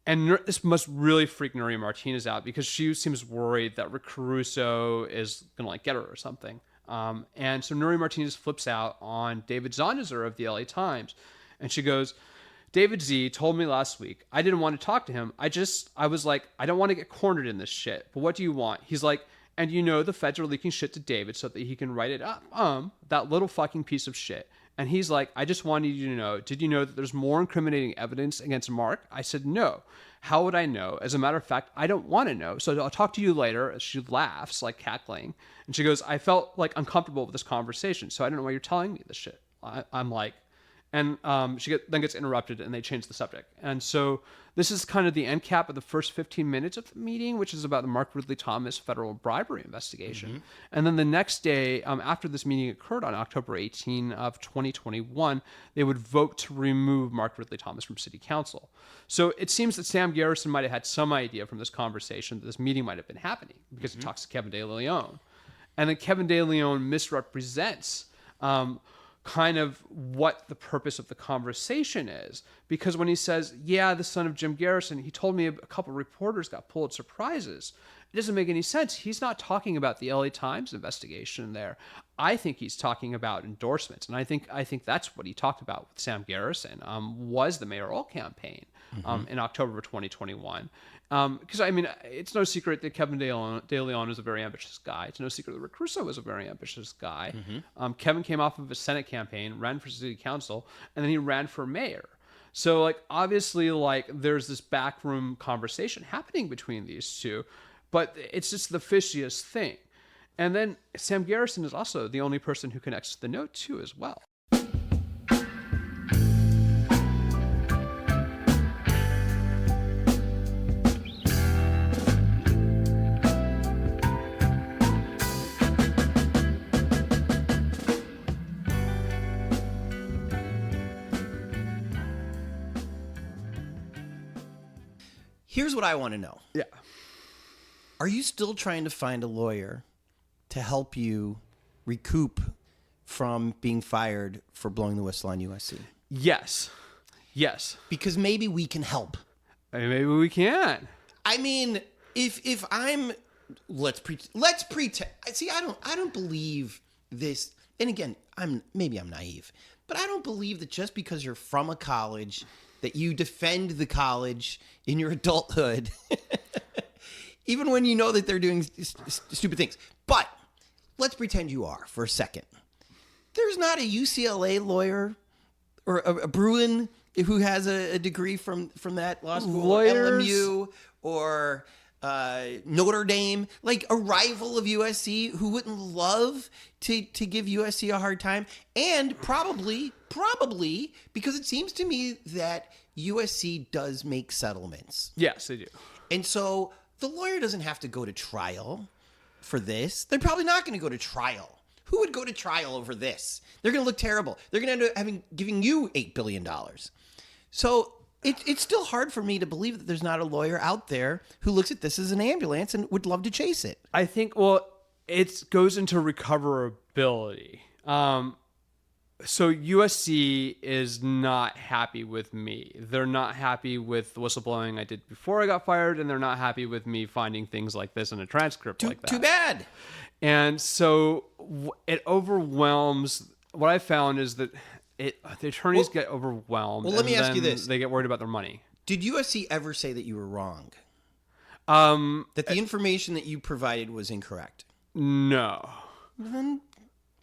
And this must really freak Nuri Martinez out because she seems worried that Rick Caruso is going to get her or something. And so Nuri Martinez flips out on David Zonizer of the LA Times. And she goes, David Z told me last week, I didn't want to talk to him. I was like, I don't want to get cornered in this shit. But what do you want? He's like, and the feds are leaking shit to David so that he can write it up. That little fucking piece of shit. And he's like, I just wanted you to know, did you know that there's more incriminating evidence against Mark? I said, no. How would I know? As a matter of fact, I don't want to know. So I'll talk to you later. She laughs, cackling. And she goes, I felt uncomfortable with this conversation. So I don't know why you're telling me this shit. I'm like, and she then gets interrupted and they change the subject. And so this is kind of the end cap of the first 15 minutes of the meeting, which is about the Mark Ridley Thomas federal bribery investigation. And then the next day, after this meeting occurred on October 18 of 2021, they would vote to remove Mark Ridley Thomas from city council. So it seems that Sam Garrison might have had some idea from this conversation that this meeting might have been happening because he talks to Kevin De Leon. And then Kevin De Leon misrepresents kind of what the purpose of the conversation is. Because when he says, the son of Jim Garrison, he told me a couple of reporters got Pulitzer Prizes. It doesn't make any sense. He's not talking about the LA Times investigation there. I think he's talking about endorsements, and I think that's what he talked about with Sam Garrison, was the mayoral campaign in October of 2021. Because I mean, it's no secret that Kevin De Leon is a very ambitious guy. It's no secret that Rick Russo was a very ambitious guy. Kevin came off of a Senate campaign, ran for city council, and then he ran for mayor. So like obviously like there's this backroom conversation happening between these two, but it's just the fishiest thing. And then Sam Garrison is also the only person who connects the note too as well. Here's what I want to know. Yeah. Are you still trying to find a lawyer to help you recoup from being fired for blowing the whistle on USC? Yes. Because maybe we can help. I mean, maybe we can. I mean, if I'm let's pretend. See, I don't believe this. And again, I'm naive, but I don't believe that just because you're from a college that you defend the college in your adulthood, even when you know that they're doing stupid things. But let's pretend you are for a second. There's not a UCLA lawyer or a Bruin who has a degree from that law school, Lawyers. LMU or Notre Dame, like a rival of USC who wouldn't love to give USC a hard time. And probably because it seems to me that USC does make settlements. Yes, they do. And so the lawyer doesn't have to go to trial for this. They're probably not going to go to trial. Who would go to trial over this? They're going to look terrible. They're going to end up giving you $8 billion. So it's still hard for me to believe that there's not a lawyer out there who looks at this as an ambulance and would love to chase it. I think, well, it goes into recoverability. So USC is not happy with me. They're not happy with the whistleblowing I did before I got fired, and they're not happy with me finding things like this in a transcript like that. Too bad. And so it overwhelms. What I found is that the attorneys get overwhelmed. Well, let me ask you this. They get worried about their money. Did USC ever say that you were wrong? That the information that you provided was incorrect? No. Then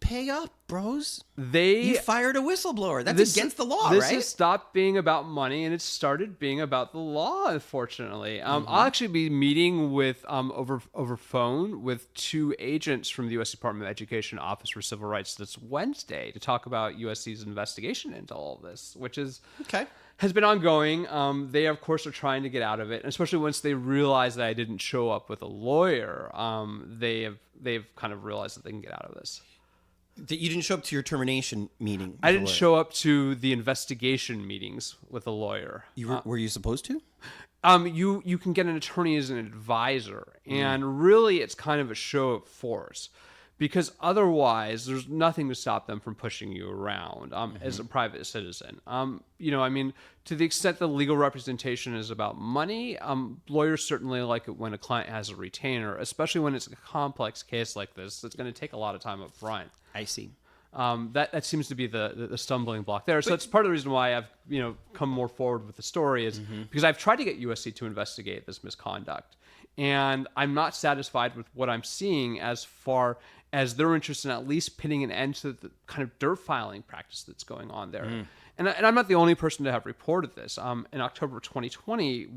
pay up, bros. You You fired a whistleblower. That's against the law, right? This has stopped being about money, and it started being about the law, unfortunately. I'll actually be meeting with over phone with two agents from the U.S. Department of Education Office for Civil Rights this Wednesday to talk about USC's investigation into all of this, which is has been ongoing. They, of course, are trying to get out of it, and especially once they realize that I didn't show up with a lawyer, they've kind of realized that they can get out of this. That you didn't show up to your termination meeting. I didn't show up to the investigation meetings with a lawyer. Were you supposed to? You can get an attorney as an advisor, and really it's kind of a show of force, because otherwise there's nothing to stop them from pushing you around as a private citizen. I mean, to the extent that legal representation is about money, lawyers certainly like it when a client has a retainer, especially when it's a complex case like this. It's going to take a lot of time up front. I see. That seems to be the stumbling block there. So that's part of the reason why I've come more forward with the story is because I've tried to get USC to investigate this misconduct, and I'm not satisfied with what I'm seeing as far as their interest in at least pitting an end to the kind of dirt filing practice that's going on there. And I'm not the only person to have reported this. In October 2020,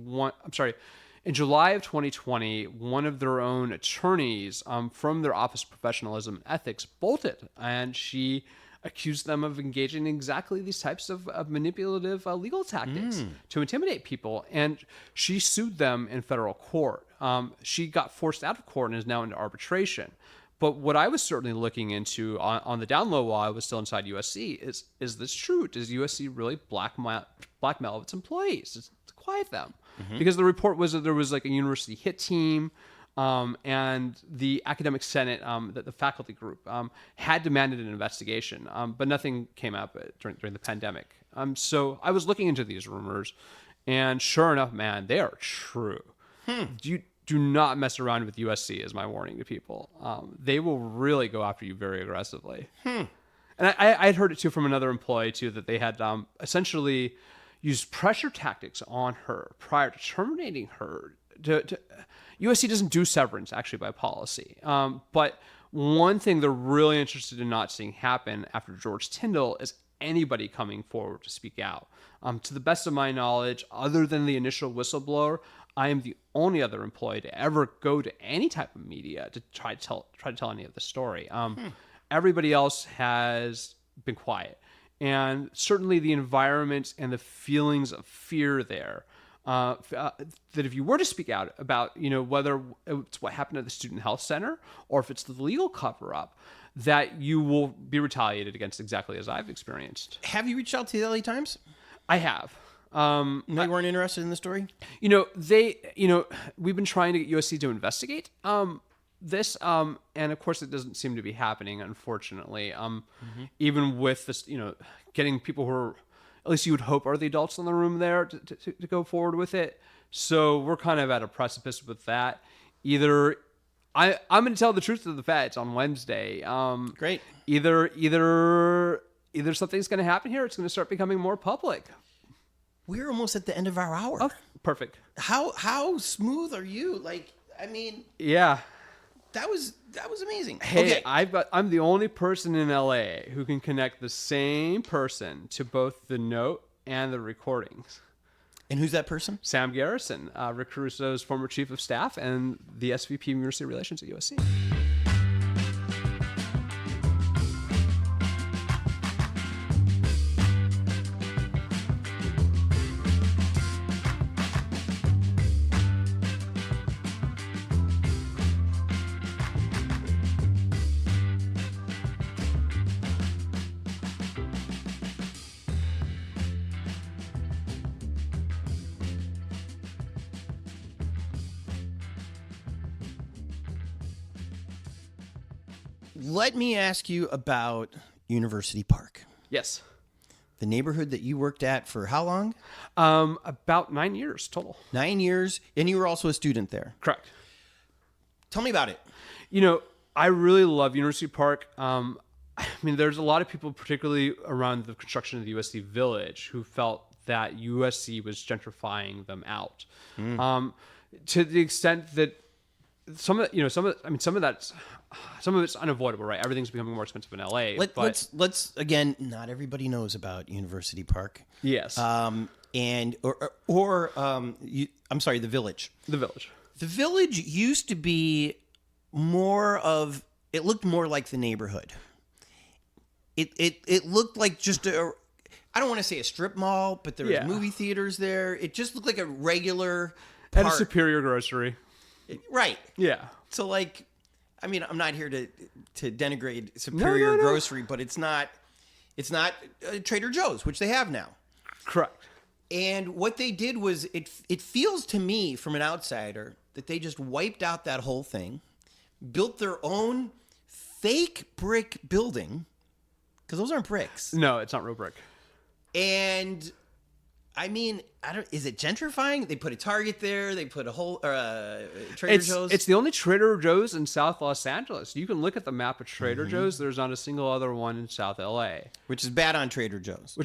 in July of 2020, one of their own attorneys from their Office of Professionalism and Ethics bolted, and she accused them of engaging in exactly these types of manipulative legal tactics to intimidate people, and she sued them in federal court. She got forced out of court and is now into arbitration. But what I was certainly looking into on the down low while I was still inside USC is this true? Does USC really blackmail its employees to quiet them? Because the report was that there was like a university hit team and the academic senate, the faculty group, had demanded an investigation, but nothing came up during the pandemic. So I was looking into these rumors, and sure enough, man, they are true. Do do not mess around with USC is my warning to people. They will really go after you very aggressively. And I'd heard it too from another employee too, that they had essentially used pressure tactics on her prior to terminating her. USC doesn't do severance actually by policy. But one thing they're really interested in not seeing happen after George Tyndall is anybody coming forward to speak out. To the best of my knowledge, other than the initial whistleblower, I am the only other employee to ever go to any type of media to try to tell any of the story. Everybody else has been quiet, and certainly the environment and the feelings of fear there. That if you were to speak out about, whether it's what happened at the Student Health Center or if it's the legal cover-up, that you will be retaliated against exactly as I've experienced. Have you reached out to the LA Times? I have. No, you weren't interested in the story? We've been trying to get USC to investigate this, and of course it doesn't seem to be happening, unfortunately. Even with this, getting people who are, at least you would hope, are the adults in the room there to go forward with it. So we're kind of at a precipice with that. Either I'm going to tell the truth to the feds on Wednesday. Great. Either something's going to happen here. It's going to start becoming more public. We're almost at the end of our hour. Oh, perfect. How smooth are you? Yeah. That was amazing. Hey, okay. I'm the only person in LA who can connect the same person to both the note and the recordings. And who's that person? Sam Garrison, Rick Caruso's former chief of staff and the SVP of University Relations at USC. Let me ask you about University Park. Yes. The neighborhood that you worked at for how long? About 9 years total. 9 years, and you were also a student there. Correct. Tell me about it. I really love University Park. There's a lot of people, particularly around the construction of the USC Village, who felt that USC was gentrifying them out. To the extent that some of it's unavoidable, right? Everything's becoming more expensive in LA. Let's again. Not everybody knows about University Park. Yes. I'm sorry, the Village. The Village. The Village used to be more of. It looked more like the neighborhood. It looked like just a. I don't want to say a strip mall, but there was movie theaters there. It just looked like a regular park. And a Superior grocery. Right. Yeah. So I'm not here to denigrate Superior Grocery, but it's not Trader Joe's, which they have now. Correct. And what they did was it feels to me from an outsider that they just wiped out that whole thing, built their own fake brick building, because those aren't bricks. No, it's not real brick. And is it gentrifying? They put a Target there. They put a whole Trader Joe's. It's the only Trader Joe's in South Los Angeles. You can look at the map of Trader Joe's. There's not a single other one in South LA. Which is bad on Trader Joe's.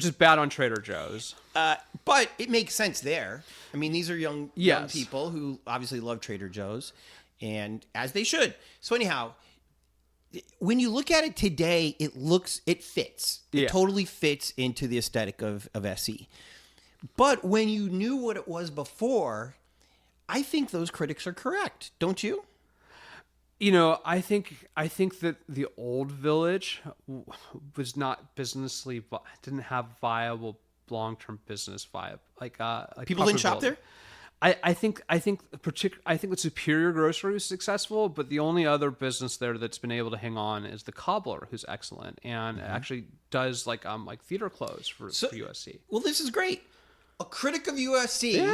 But it makes sense there. These are young people who obviously love Trader Joe's, and as they should. So anyhow, when you look at it today, it fits. It totally fits into the aesthetic of SE. But when you knew what it was before, I think those critics are correct, don't you? I think that the old Village was not didn't have viable long-term business vibe. Like people didn't shop there. I think the Superior Grocery was successful, but the only other business there that's been able to hang on is the Cobbler, who's excellent and actually does like theater clothes for USC. Well, this is great. A critic of USC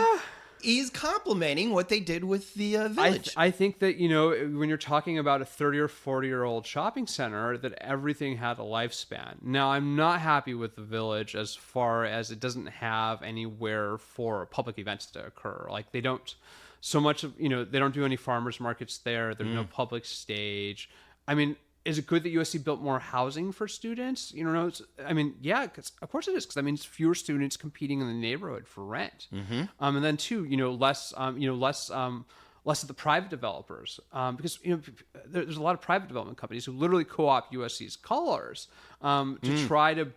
is complimenting what they did with the village. I think that, when you're talking about a 30 or 40-year-old shopping center, that everything had a lifespan. Now, I'm not happy with the village as far as it doesn't have anywhere for public events to occur. Like, they don't so much of, they don't do any farmers markets there. There's no public stage. I mean, is it good that USC built more housing for students? Yeah, of course it is, because that means fewer students competing in the neighborhood for rent. And then too, less of the private developers, because there's a lot of private development companies who literally co-opt USC's colors to try to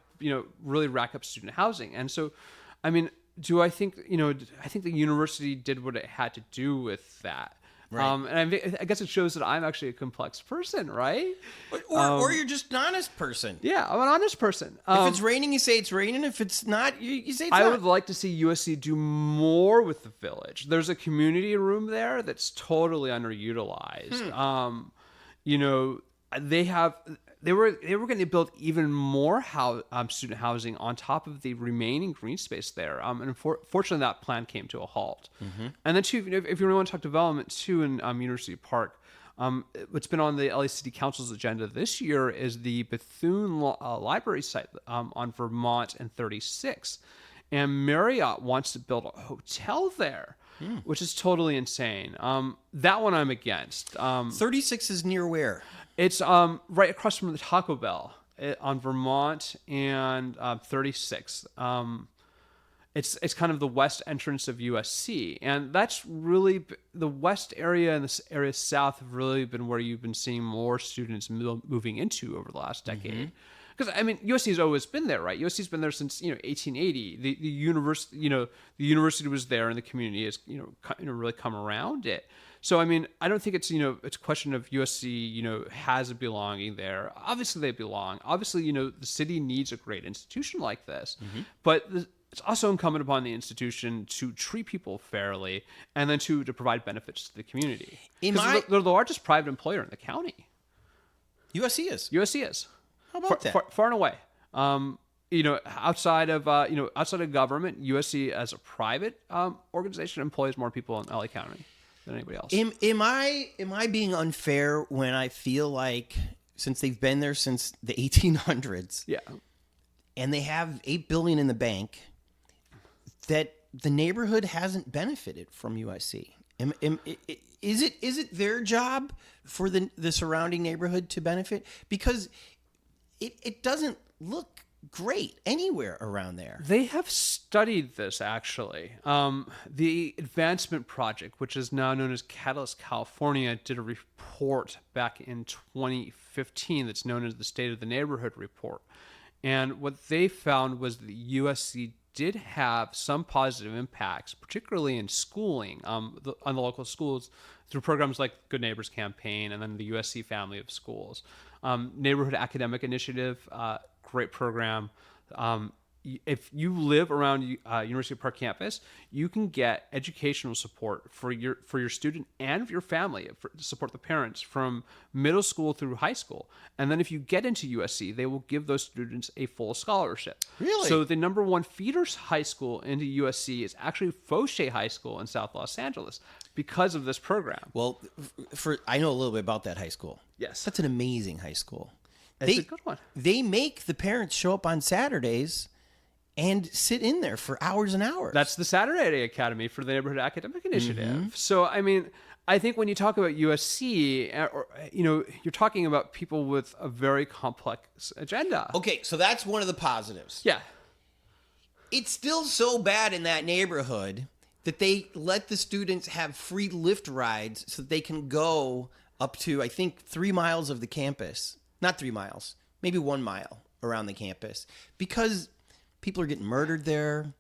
really rack up student housing. And so, I mean, I think the university did what it had to do with that. Right. And I guess it shows that I'm actually a complex person, right? Or you're just an honest person. Yeah, I'm an honest person. If it's raining, you say it's raining. If it's not, you say it's not. I would like to see USC do more with the village. There's a community room there that's totally underutilized. They were going to build even more student housing on top of the remaining green space there. And unfortunately, that plan came to a halt. And then too, if you really want to talk development too in University Park, what's been on the LA City Council's agenda this year is the Bethune Library site on Vermont and 36. And Marriott wants to build a hotel there, which is totally insane. That one I'm against. 36 is near where? It's right across from the Taco Bell on Vermont and 36. It's kind of the west entrance of USC, and that's really the west area and this area south have really been where you've been seeing more students moving into over the last decade. Because I mean, USC has always been there, right? USC's been there since 1880. The university, the university was there, and the community has really come around it. So I mean, I don't think it's it's a question of USC has a belonging there. Obviously they belong. Obviously the city needs a great institution like this, but it's also incumbent upon the institution to treat people fairly and then to provide benefits to the community. Because they're the largest private employer in the county. USC is. USC is. How about that? Far and away. Outside of government, USC as a private organization employs more people in LA County than anybody else. Am I being unfair when I feel like, since they've been there since the 1800s, and they have $8 billion in the bank, that the neighborhood hasn't benefited from USC? Is it their job for the surrounding neighborhood to benefit? Because it doesn't look great anywhere around there. They have studied this, actually. The Advancement Project, which is now known as Catalyst California, did a report back in 2015 that's known as the State of the Neighborhood Report. And what they found was that USC did have some positive impacts, particularly in schooling, on the local schools through programs like Good Neighbors Campaign and then the USC family of schools. Neighborhood Academic Initiative, great program. If you live around University Park campus, you can get educational support for your student and your family to support the parents from middle school through high school. And then if you get into USC, they will give those students a full scholarship. Really? So the number one feeder high school into USC is actually Fauché High School in South Los Angeles because of this program. Well, I know a little bit about that high school. Yes. That's an amazing high school. It's a good one. They make the parents show up on Saturdays and sit in there for hours and hours. That's the Saturday Academy for the Neighborhood Academic Initiative. So, I mean, I think when you talk about USC, you're talking about people with a very complex agenda. Okay, so that's one of the positives. Yeah. It's still so bad in that neighborhood that they let the students have free Lyft rides so that they can go up to, I think, 3 miles of the campus. Not 3 miles, maybe 1 mile around the campus, because people are getting murdered there.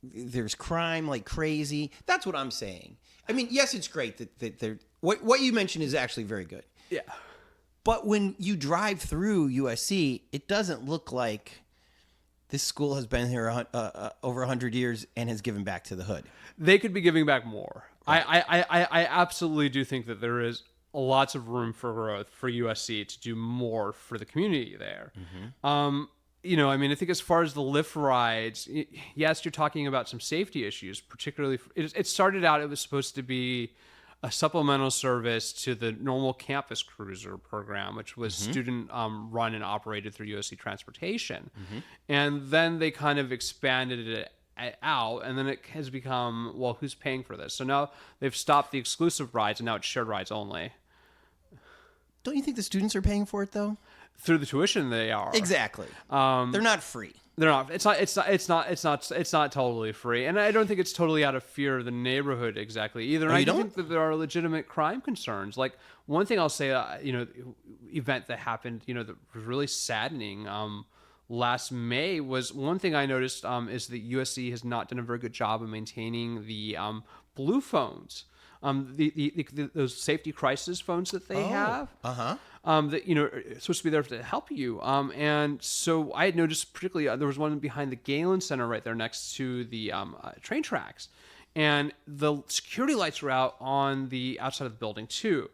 There's crime like crazy. That's what I'm saying. I mean, yes, it's great that they're what you mentioned is actually very good. Yeah. But when you drive through USC, it doesn't look like this school has been here over 100 years and has given back to the hood. They could be giving back more. I absolutely do think that there is lots of room for growth for USC to do more for the community there. I mean, I think as far as the lift rides, yes, you're talking about some safety issues, particularly. It started out, it was supposed to be a supplemental service to the normal campus cruiser program, which was student run and operated through USC Transportation. And then they kind of expanded it out, and then it has become, well, who's paying for this? So now they've stopped the exclusive rides, and now it's shared rides only. Don't you think the students are paying for it though? Through the tuition, they are. Exactly. They're not free. They're not. It's not totally free, and I don't think it's totally out of fear of the neighborhood exactly either. And Oh, I you don't? think that there are legitimate crime concerns. Like one thing I'll say, event that happened, that was really saddening. Last May was one thing I noticed is that USC has not done a very good job of maintaining the blue phones. Those safety crisis phones that they have, that are supposed to be there to help you. And so I had noticed, particularly, there was one behind the Galen Center right there next to the train tracks, and the security lights were out on the outside of the building too.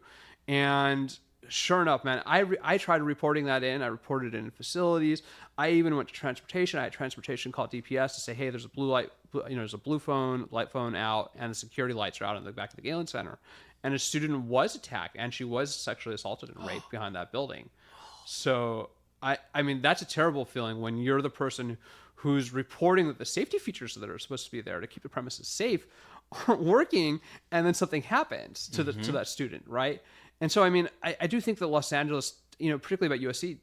And sure enough, man, I tried reporting that in. I reported it in facilities. I even went to transportation. I had transportation call DPS to say, hey, there's a blue light, there's a blue light phone out, and the security lights are out in the back of the Galen Center. And a student was attacked, and she was sexually assaulted and raped behind that building. So, I mean, that's a terrible feeling when you're the person who's reporting that the safety features that are supposed to be there to keep the premises safe aren't working, and then something happens to to that student, right? And so, I mean, I do think that Los Angeles, particularly about USC,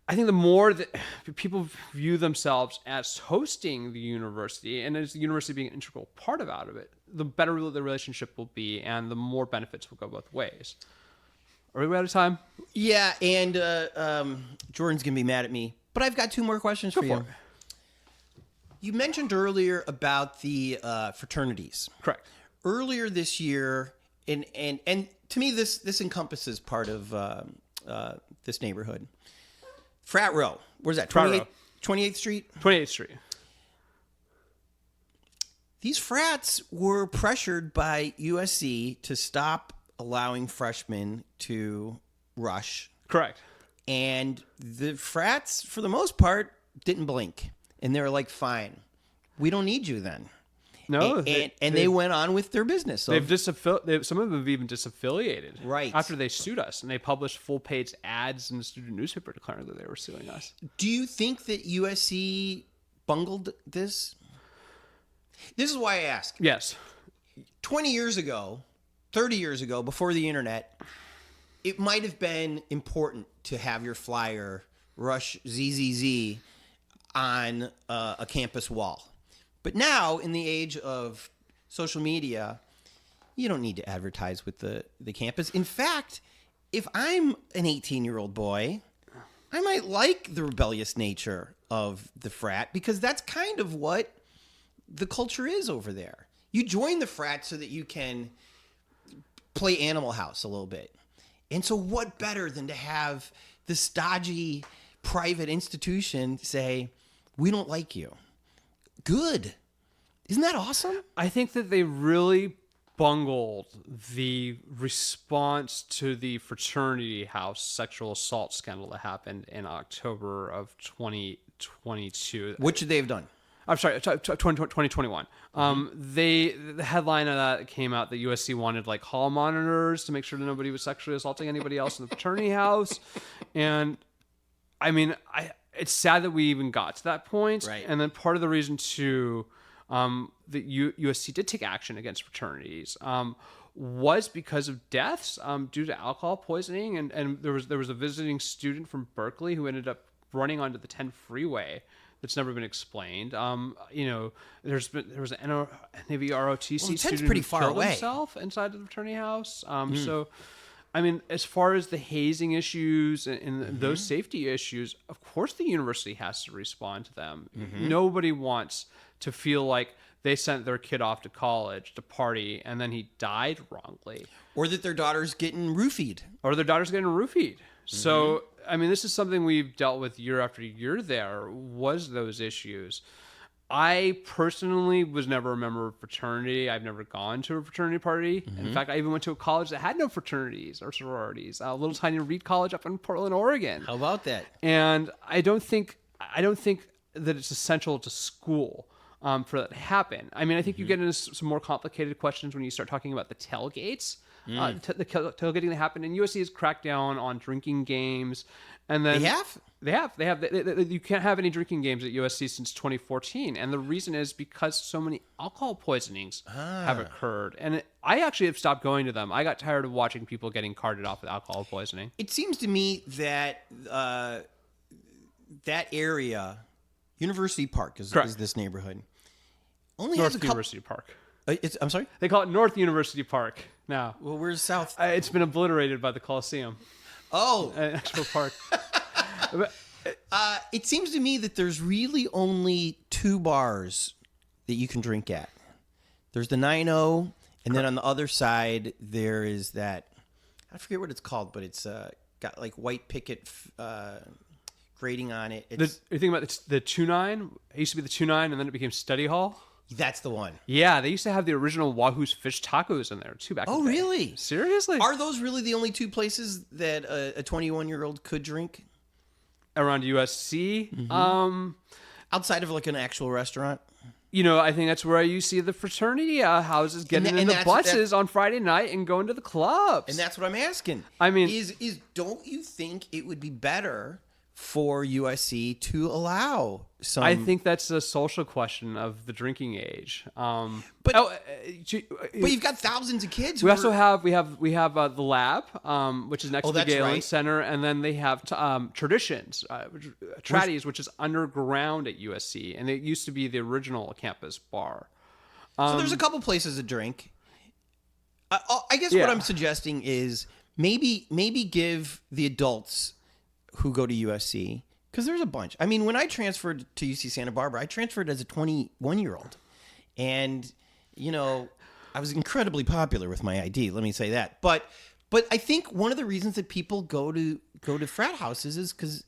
I think the more that people view themselves as hosting the university and as the university being an integral part of it, the better the relationship will be and the more benefits will go both ways. Are we out of time? Yeah, and Jordan's going to be mad at me, but I've got two more questions for you. You mentioned earlier about the fraternities. Correct. Earlier this year, and to me, this encompasses part of this neighborhood. Frat Row. Where's that? 28th Street? 28th Street. These frats were pressured by USC to stop allowing freshmen to rush. Correct. And the frats, for the most part, didn't blink. And they were like, fine, we don't need you then. No, they went on with their business. So some of them have even disaffiliated. Right. After they sued us, and they published full-page ads in the student newspaper declaring that they were suing us. Do you think that USC bungled this? This is why I ask. Yes. 20 years ago, 30 years ago, before the internet, it might have been important to have your flyer rush ZZZ on a campus wall. But now, in the age of social media, you don't need to advertise with the campus. In fact, if I'm an 18-year-old boy, I might like the rebellious nature of the frat because that's kind of what the culture is over there. You join the frat so that you can play Animal House a little bit. And so what better than to have the stodgy private institution say, we don't like you. Good. Isn't that awesome? I think that they really bungled the response to the fraternity house sexual assault scandal that happened in October of 2022. Which they've done. I'm sorry, 2021. The headline of that came out that USC wanted like hall monitors to make sure that nobody was sexually assaulting anybody else in the fraternity house. And I mean, it's sad that we even got to that point. Right. And then part of the reason too, that USC did take action against fraternities was because of deaths due to alcohol poisoning. And there was a visiting student from Berkeley who ended up running onto the 10 freeway. That's never been explained. There was an Navy ROTC student pretty who far killed away. himself inside the fraternity house. So, I mean, as far as the hazing issues and those safety issues, of course the university has to respond to them. Nobody wants to feel like they sent their kid off to college to party and then he died wrongly. Or that their daughter's getting roofied. So, I mean, this is something we've dealt with year after year there, was those issues. I personally was never a member of a fraternity. I've never gone to a fraternity party. In fact, I even went to a college that had no fraternities or sororities, a little tiny Reed College up in Portland, Oregon. How about that? And I don't think that it's essential to school for that to happen. I mean, I think you get into some more complicated questions when you start talking about the tailgates. The tailgating that happened, and USC has cracked down on drinking games, and then they have. You can't have any drinking games at USC since 2014, and the reason is because so many alcohol poisonings have occurred, and I actually have stopped going to them. I got tired of watching people getting carted off with alcohol poisoning. It seems to me that that area, University Park, is this neighborhood, only has a couple. University Park. I'm sorry? They call it North University Park now. Well, where's South? It's been obliterated by the Coliseum. Oh. Actual park. It seems to me that there's really only 2 bars that you can drink at. There's the 9-0, and then on the other side, there is that, I forget what it's called, but it's got like white picket grating on it. You're thinking about the 2-9? It used to be the 2-9, and then it became Study Hall? That's the one. Yeah, they used to have the original Wahoo's fish tacos in there too back in the day. Really? Seriously? Are those really the only 2 places that a 21-year-old could drink? Around USC? Outside of like an actual restaurant? I think that's where you see the fraternity houses getting in the buses on Friday night and going to the clubs. And that's what I'm asking. I mean, is don't you think it would be better for USC to allow some? I think that's a social question of the drinking age. But you've got thousands of kids. We also have the lab, which is next to the Galen Center, and then they have Traditions, Tradies, which is underground at USC, and it used to be the original campus bar. So there's a couple places to drink. I guess what I'm suggesting is maybe give the adults who go to USC, because there's a bunch. I mean, when I transferred to UC Santa Barbara, I transferred as a 21-year-old. And, I was incredibly popular with my ID, let me say that. But I think one of the reasons that people go to frat houses is because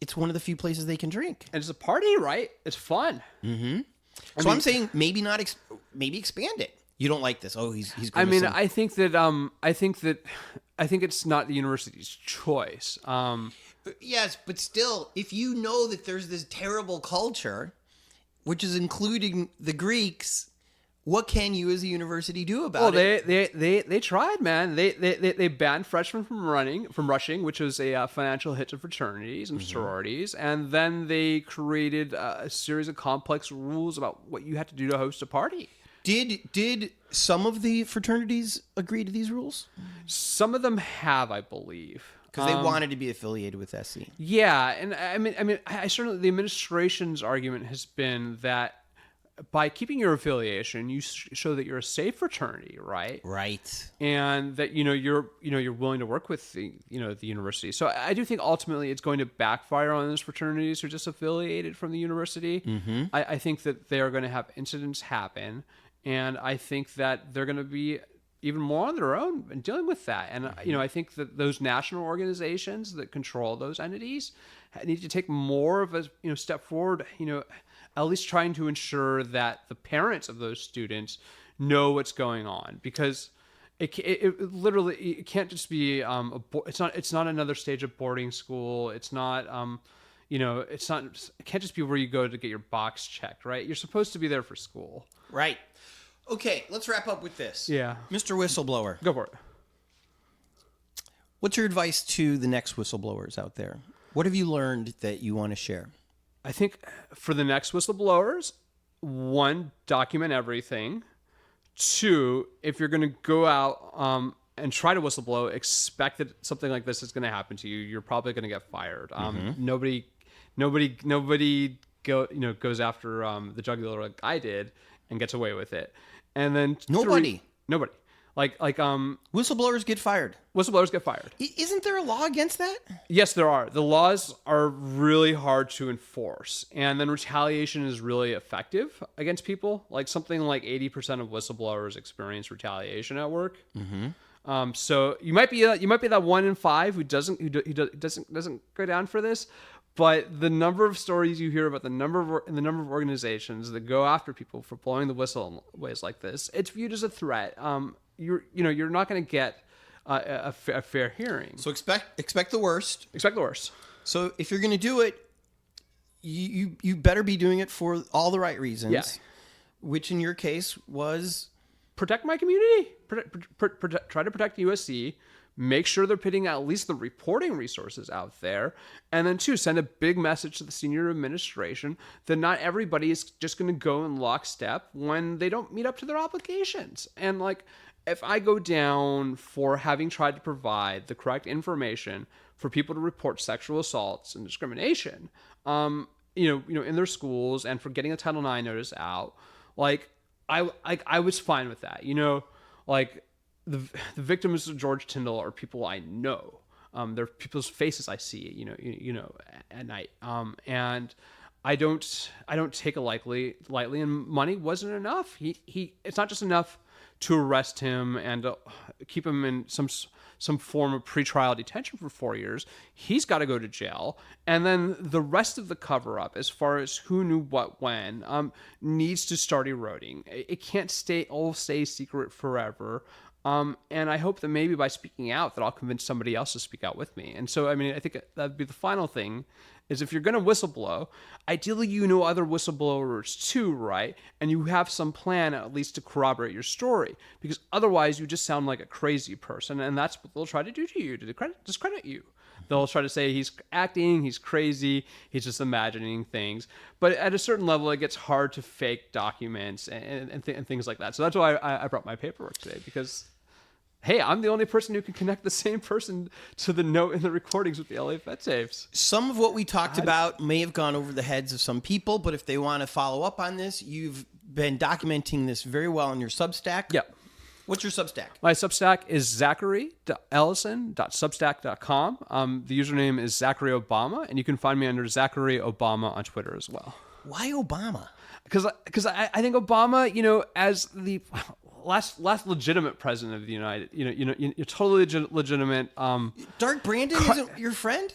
it's one of the few places they can drink. And it's a party, right? It's fun. Mm-hmm. So I'm saying maybe maybe expand it. You don't like this. Oh, he's I mean, I think it's not the university's choice. Yes, but still, if you know that there's this terrible culture, which is including the Greeks, what can you as a university do about it? They tried, man. They banned freshmen from rushing, which was a financial hit to fraternities and sororities, and then they created a series of complex rules about what you had to do to host a party. Did some of the fraternities agree to these rules? Some of them have, I believe, because they wanted to be affiliated with SC. Yeah, and I certainly, the administration's argument has been that by keeping your affiliation, you show that you're a safe fraternity, right? Right. And that you're willing to work with the university. So I do think ultimately it's going to backfire on those fraternities who are just affiliated from the university. Mm-hmm. I think that they are going to have incidents happen. And I think that they're going to be even more on their own in dealing with that. And, I think that those national organizations that control those entities need to take more of a step forward, at least trying to ensure that the parents of those students know what's going on. Because it literally can't just be, it's not another stage of boarding school. It's not, it can't just be where you go to get your box checked, right? You're supposed to be there for school. Right. Okay, let's wrap up with this. Yeah. Mr. Whistleblower. Go for it. What's your advice to the next whistleblowers out there? What have you learned that you want to share? I think for the next whistleblowers, 1, document everything. 2, if you're going to go out and try to whistleblow, expect that something like this is going to happen to you. You're probably going to get fired. Nobody goes after the jugular like I did and gets away with it. And then nobody. Like whistleblowers get fired. Whistleblowers get fired. Isn't there a law against that? Yes, there are. The laws are really hard to enforce, and then retaliation is really effective against people. Like something like 80% of whistleblowers experience retaliation at work. Mm-hmm. So you might be that 1 in 5 who doesn't go down for this, But the number of stories you hear about the number of organizations that go after people for blowing the whistle in ways like this, it's viewed as a threat. You're not going to get a fair hearing. So expect the worst. Expect the worst. So if you're going to do it, you better be doing it for all the right reasons. Yeah. Which in your case was protect my community. Try to protect USC. Make sure they're putting at least the reporting resources out there. And then, two, send a big message to the senior administration that not everybody is just going to go in lockstep when they don't meet up to their obligations. And, like, if I go down for having tried to provide the correct information for people to report sexual assaults and discrimination, in their schools, and for getting a Title IX notice out, like, I was fine with that. The victims of George Tyndall are people I know. They're people's faces I see, at night. And I don't take it lightly. And money wasn't enough. It's not just enough to arrest him and keep him in some form of pretrial detention for 4 years. He's got to go to jail. And then the rest of the cover-up, as far as who knew what when, needs to start eroding. It can't stay secret forever. And I hope that maybe by speaking out that I'll convince somebody else to speak out with me. And so, I think that'd be the final thing, is if you're going to whistleblow, ideally you know other whistleblowers too, right? And you have some plan at least to corroborate your story, because otherwise you just sound like a crazy person, and that's what they'll try to do to you, to discredit you. They'll try to say he's acting, he's crazy, he's just imagining things. But at a certain level, it gets hard to fake documents and things like that. So that's why I brought my paperwork today, because hey, I'm the only person who can connect the same person to the note in the recordings with the LA Fed tapes. Some of what we talked about may have gone over the heads of some people, but if they want to follow up on this, you've been documenting this very well in your Substack. Yep. What's your Substack? My Substack is zachary.ellison.substack.com. The username is Zachary Obama, and you can find me under Zachary Obama on Twitter as well. Why Obama? Because I think Obama, as the last legitimate president of the United, you're totally legitimate. Dark Brandon isn't your friend?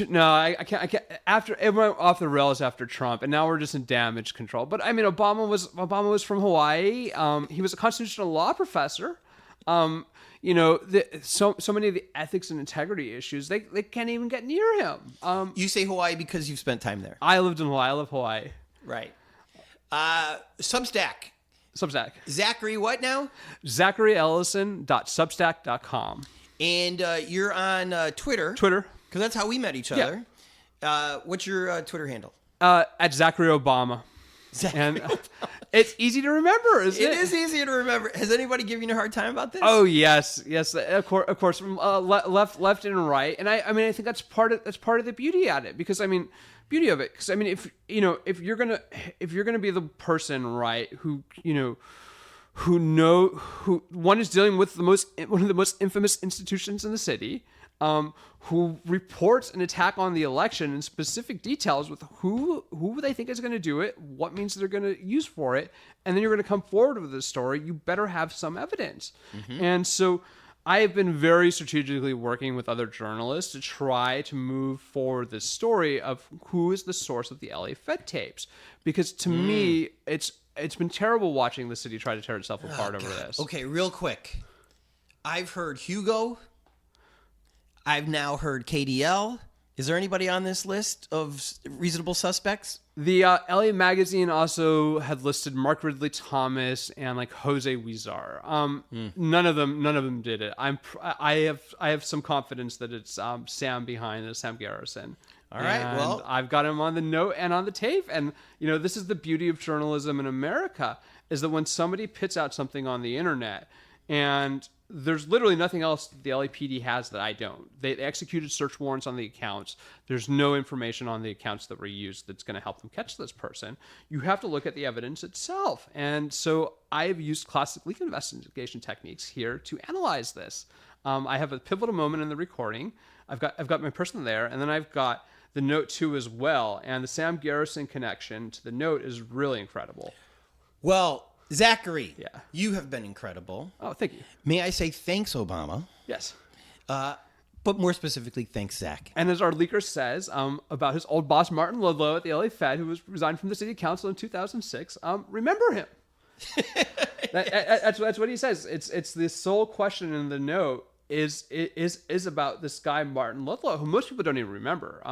No, I can't. After it went off the rails after Trump, and now we're just in damage control. But I mean, Obama was from Hawaii. He was a constitutional law professor. So many of the ethics and integrity issues, they can't even get near him. You say Hawaii because you've spent time there. I lived in Hawaii. I love Hawaii. Right. Substack. Zachary what now? ZacharyEllison.substack.com. And you're on Twitter. Because that's how we met each other. Yeah. What's your Twitter handle? At Zachary Obama. And it's easy to remember, isn't it? It is easy to remember. Has anybody given you a hard time about this? Oh, yes. Of course, from left and right. And I think that's part of the beauty at it, because beauty of it. Because if you're gonna be the person, right, who one is dealing with one of the most infamous institutions in the city, who reports an attack on the election in specific details with who they think is going to do it, what means they're going to use for it, and then you're going to come forward with this story, you better have some evidence. Mm-hmm. And so I have been very strategically working with other journalists to try to move forward this story of who is the source of the LA Fed tapes. Because to me, it's been terrible watching the city try to tear itself apart over this. Okay, real quick. I've heard Hugo. I've now heard KDL. Is there anybody on this list of reasonable suspects? The LA Magazine also had listed Mark Ridley Thomas and like Jose Huizar. None of them did it. I have some confidence that it's Sam behind it, Sam Garrison. All right. And well, I've got him on the note and on the tape. And this is the beauty of journalism in America, is that when somebody puts out something on the internet, and there's literally nothing else the LAPD has that I don't. They executed search warrants on the accounts. There's no information on the accounts that were used that's going to help them catch this person. You have to look at the evidence itself. And so I have used classic legal investigation techniques here to analyze this. I have a pivotal moment in the recording. I've got my person there, and then I've got the note too as well. And the Sam Garrison connection to the note is really incredible. Well, Zachary, yeah, you have been incredible. Oh, thank you. May I say thanks, Obama? Yes. But more specifically, thanks, Zach. And as our leaker says about his old boss, Martin Ludlow at the LA Fed, who was resigned from the city council in 2006, remember him. That's what he says. It's the sole question in the note is about this guy, Martin Ludlow, who most people don't even remember,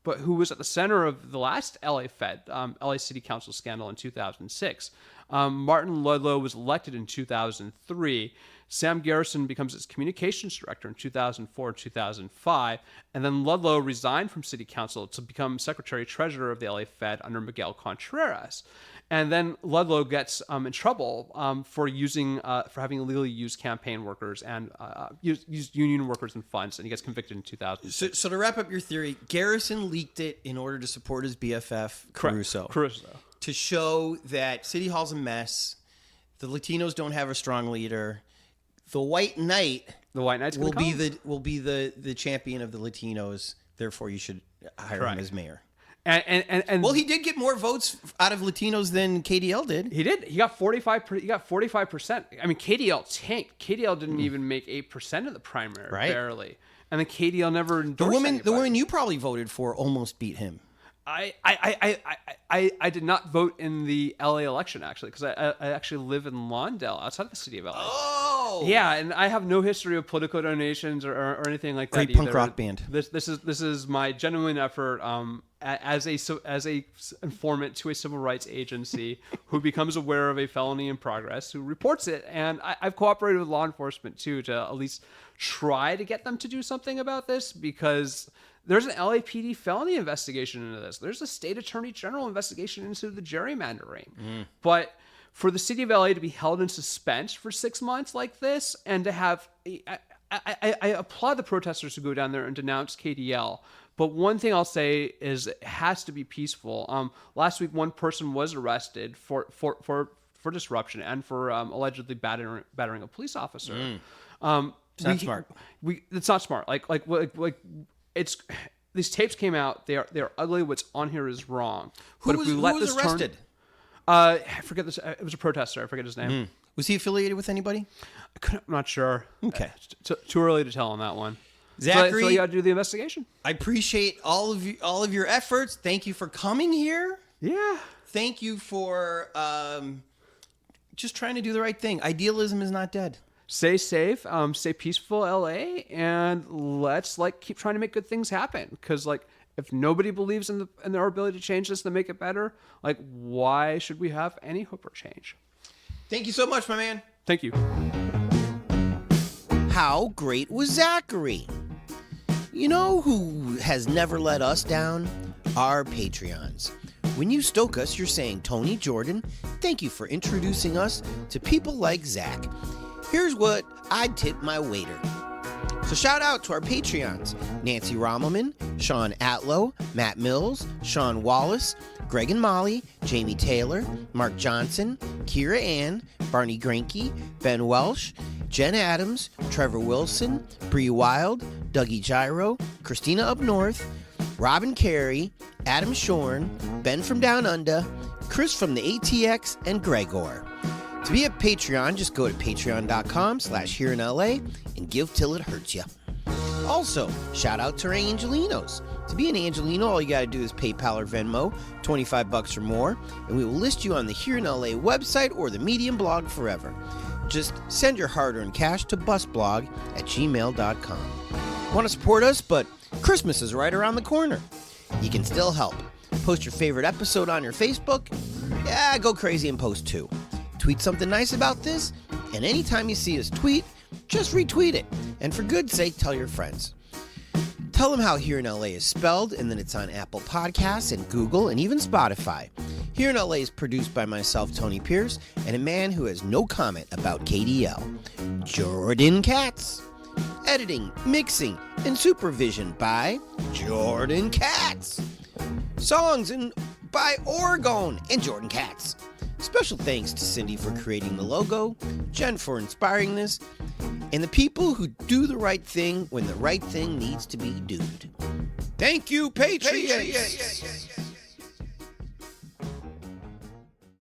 but who was at the center of the last LA Fed, LA City Council scandal in 2006. Martin Ludlow was elected in 2003. Sam Garrison becomes its communications director in 2004, 2005, and then Ludlow resigned from city council to become secretary-treasurer of the LA Fed under Miguel Contreras. And then Ludlow gets in trouble for having illegally used campaign workers and used union workers and funds, and he gets convicted in 2006. So to wrap up your theory, Garrison leaked it in order to support his BFF, Caruso. To show that City Hall's a mess, the Latinos don't have a strong leader, the White Knight will be the champion of the Latinos. Therefore, you should hire him as mayor. And well, he did get more votes out of Latinos than KDL did. He did. He got 45%. I mean, KDL tanked. KDL didn't even make 8% of the primary, barely. And then KDL never endorsed the woman you probably voted for almost beat him. I did not vote in the LA election, actually, because I actually live in Lawndale, outside the city of LA. Oh, yeah, and I have no history of political donations or anything like that. Great punk rock band. This is my genuine effort as a informant to a civil rights agency who becomes aware of a felony in progress, who reports it, and I've cooperated with law enforcement too to at least try to get them to do something about this, because there's an LAPD felony investigation into this. There's a state attorney general investigation into the gerrymandering. But for the city of LA to be held in suspense for 6 months like this, and to have, I applaud the protesters who go down there and denounce KDL. But one thing I'll say is it has to be peaceful. Last week, one person was arrested for disruption and for allegedly battering a police officer. It's not smart. It's not smart. Like these tapes came out. They're ugly. What's on here is wrong. Who was arrested? I forget this. It was a protester. I forget his name. Was he affiliated with anybody? I'm not sure. Okay, too early to tell on that one. Zachary, so you got to do the investigation. I appreciate all of your efforts. Thank you for coming here. Yeah. Thank you for just trying to do the right thing. Idealism is not dead. Stay safe, stay peaceful, LA, and let's keep trying to make good things happen. Because if nobody believes in our ability to change this and make it better, why should we have any hope or change? Thank you so much, my man. Thank you. How great was Zachary? You know who has never let us down? Our Patreons. When you stoke us, you're saying, Tony, Jordan, thank you for introducing us to people like Zach. Here's what I'd tip my waiter. So shout out to our Patreons: Nancy Rommelman, Sean Atlow, Matt Mills, Sean Wallace, Greg and Molly, Jamie Taylor, Mark Johnson, Kira Ann, Barney Granke, Ben Welsh, Jen Adams, Trevor Wilson, Bree Wild, Dougie Gyro, Christina Up North, Robin Carey, Adam Shorn, Ben from Down Under, Chris from the ATX, and Gregor. To be a Patreon, just go to patreon.com/hereinla and give till it hurts you. Also, shout out to our Angelinos. To be an Angelino, all you gotta do is PayPal or Venmo, $25 or more, and we will list you on the Here in LA website or the Medium blog forever. Just send your hard-earned cash to busblog@gmail.com. Want to support us, but Christmas is right around the corner. You can still help. Post your favorite episode on your Facebook. Yeah, go crazy and post too. Tweet something nice about this, and anytime you see us tweet, just retweet it. And for good's sake, tell your friends. Tell them how Here in LA is spelled, and that it's on Apple Podcasts and Google and even Spotify. Here in LA is produced by myself, Tony Pierce, and a man who has no comment about KDL, Jordan Katz. Editing, mixing, and supervision by Jordan Katz. Songs by Oregon and Jordan Katz. Special thanks to Cindy for creating the logo, Jen for inspiring this, and the people who do the right thing when the right thing needs to be doed. Thank you, Patriots!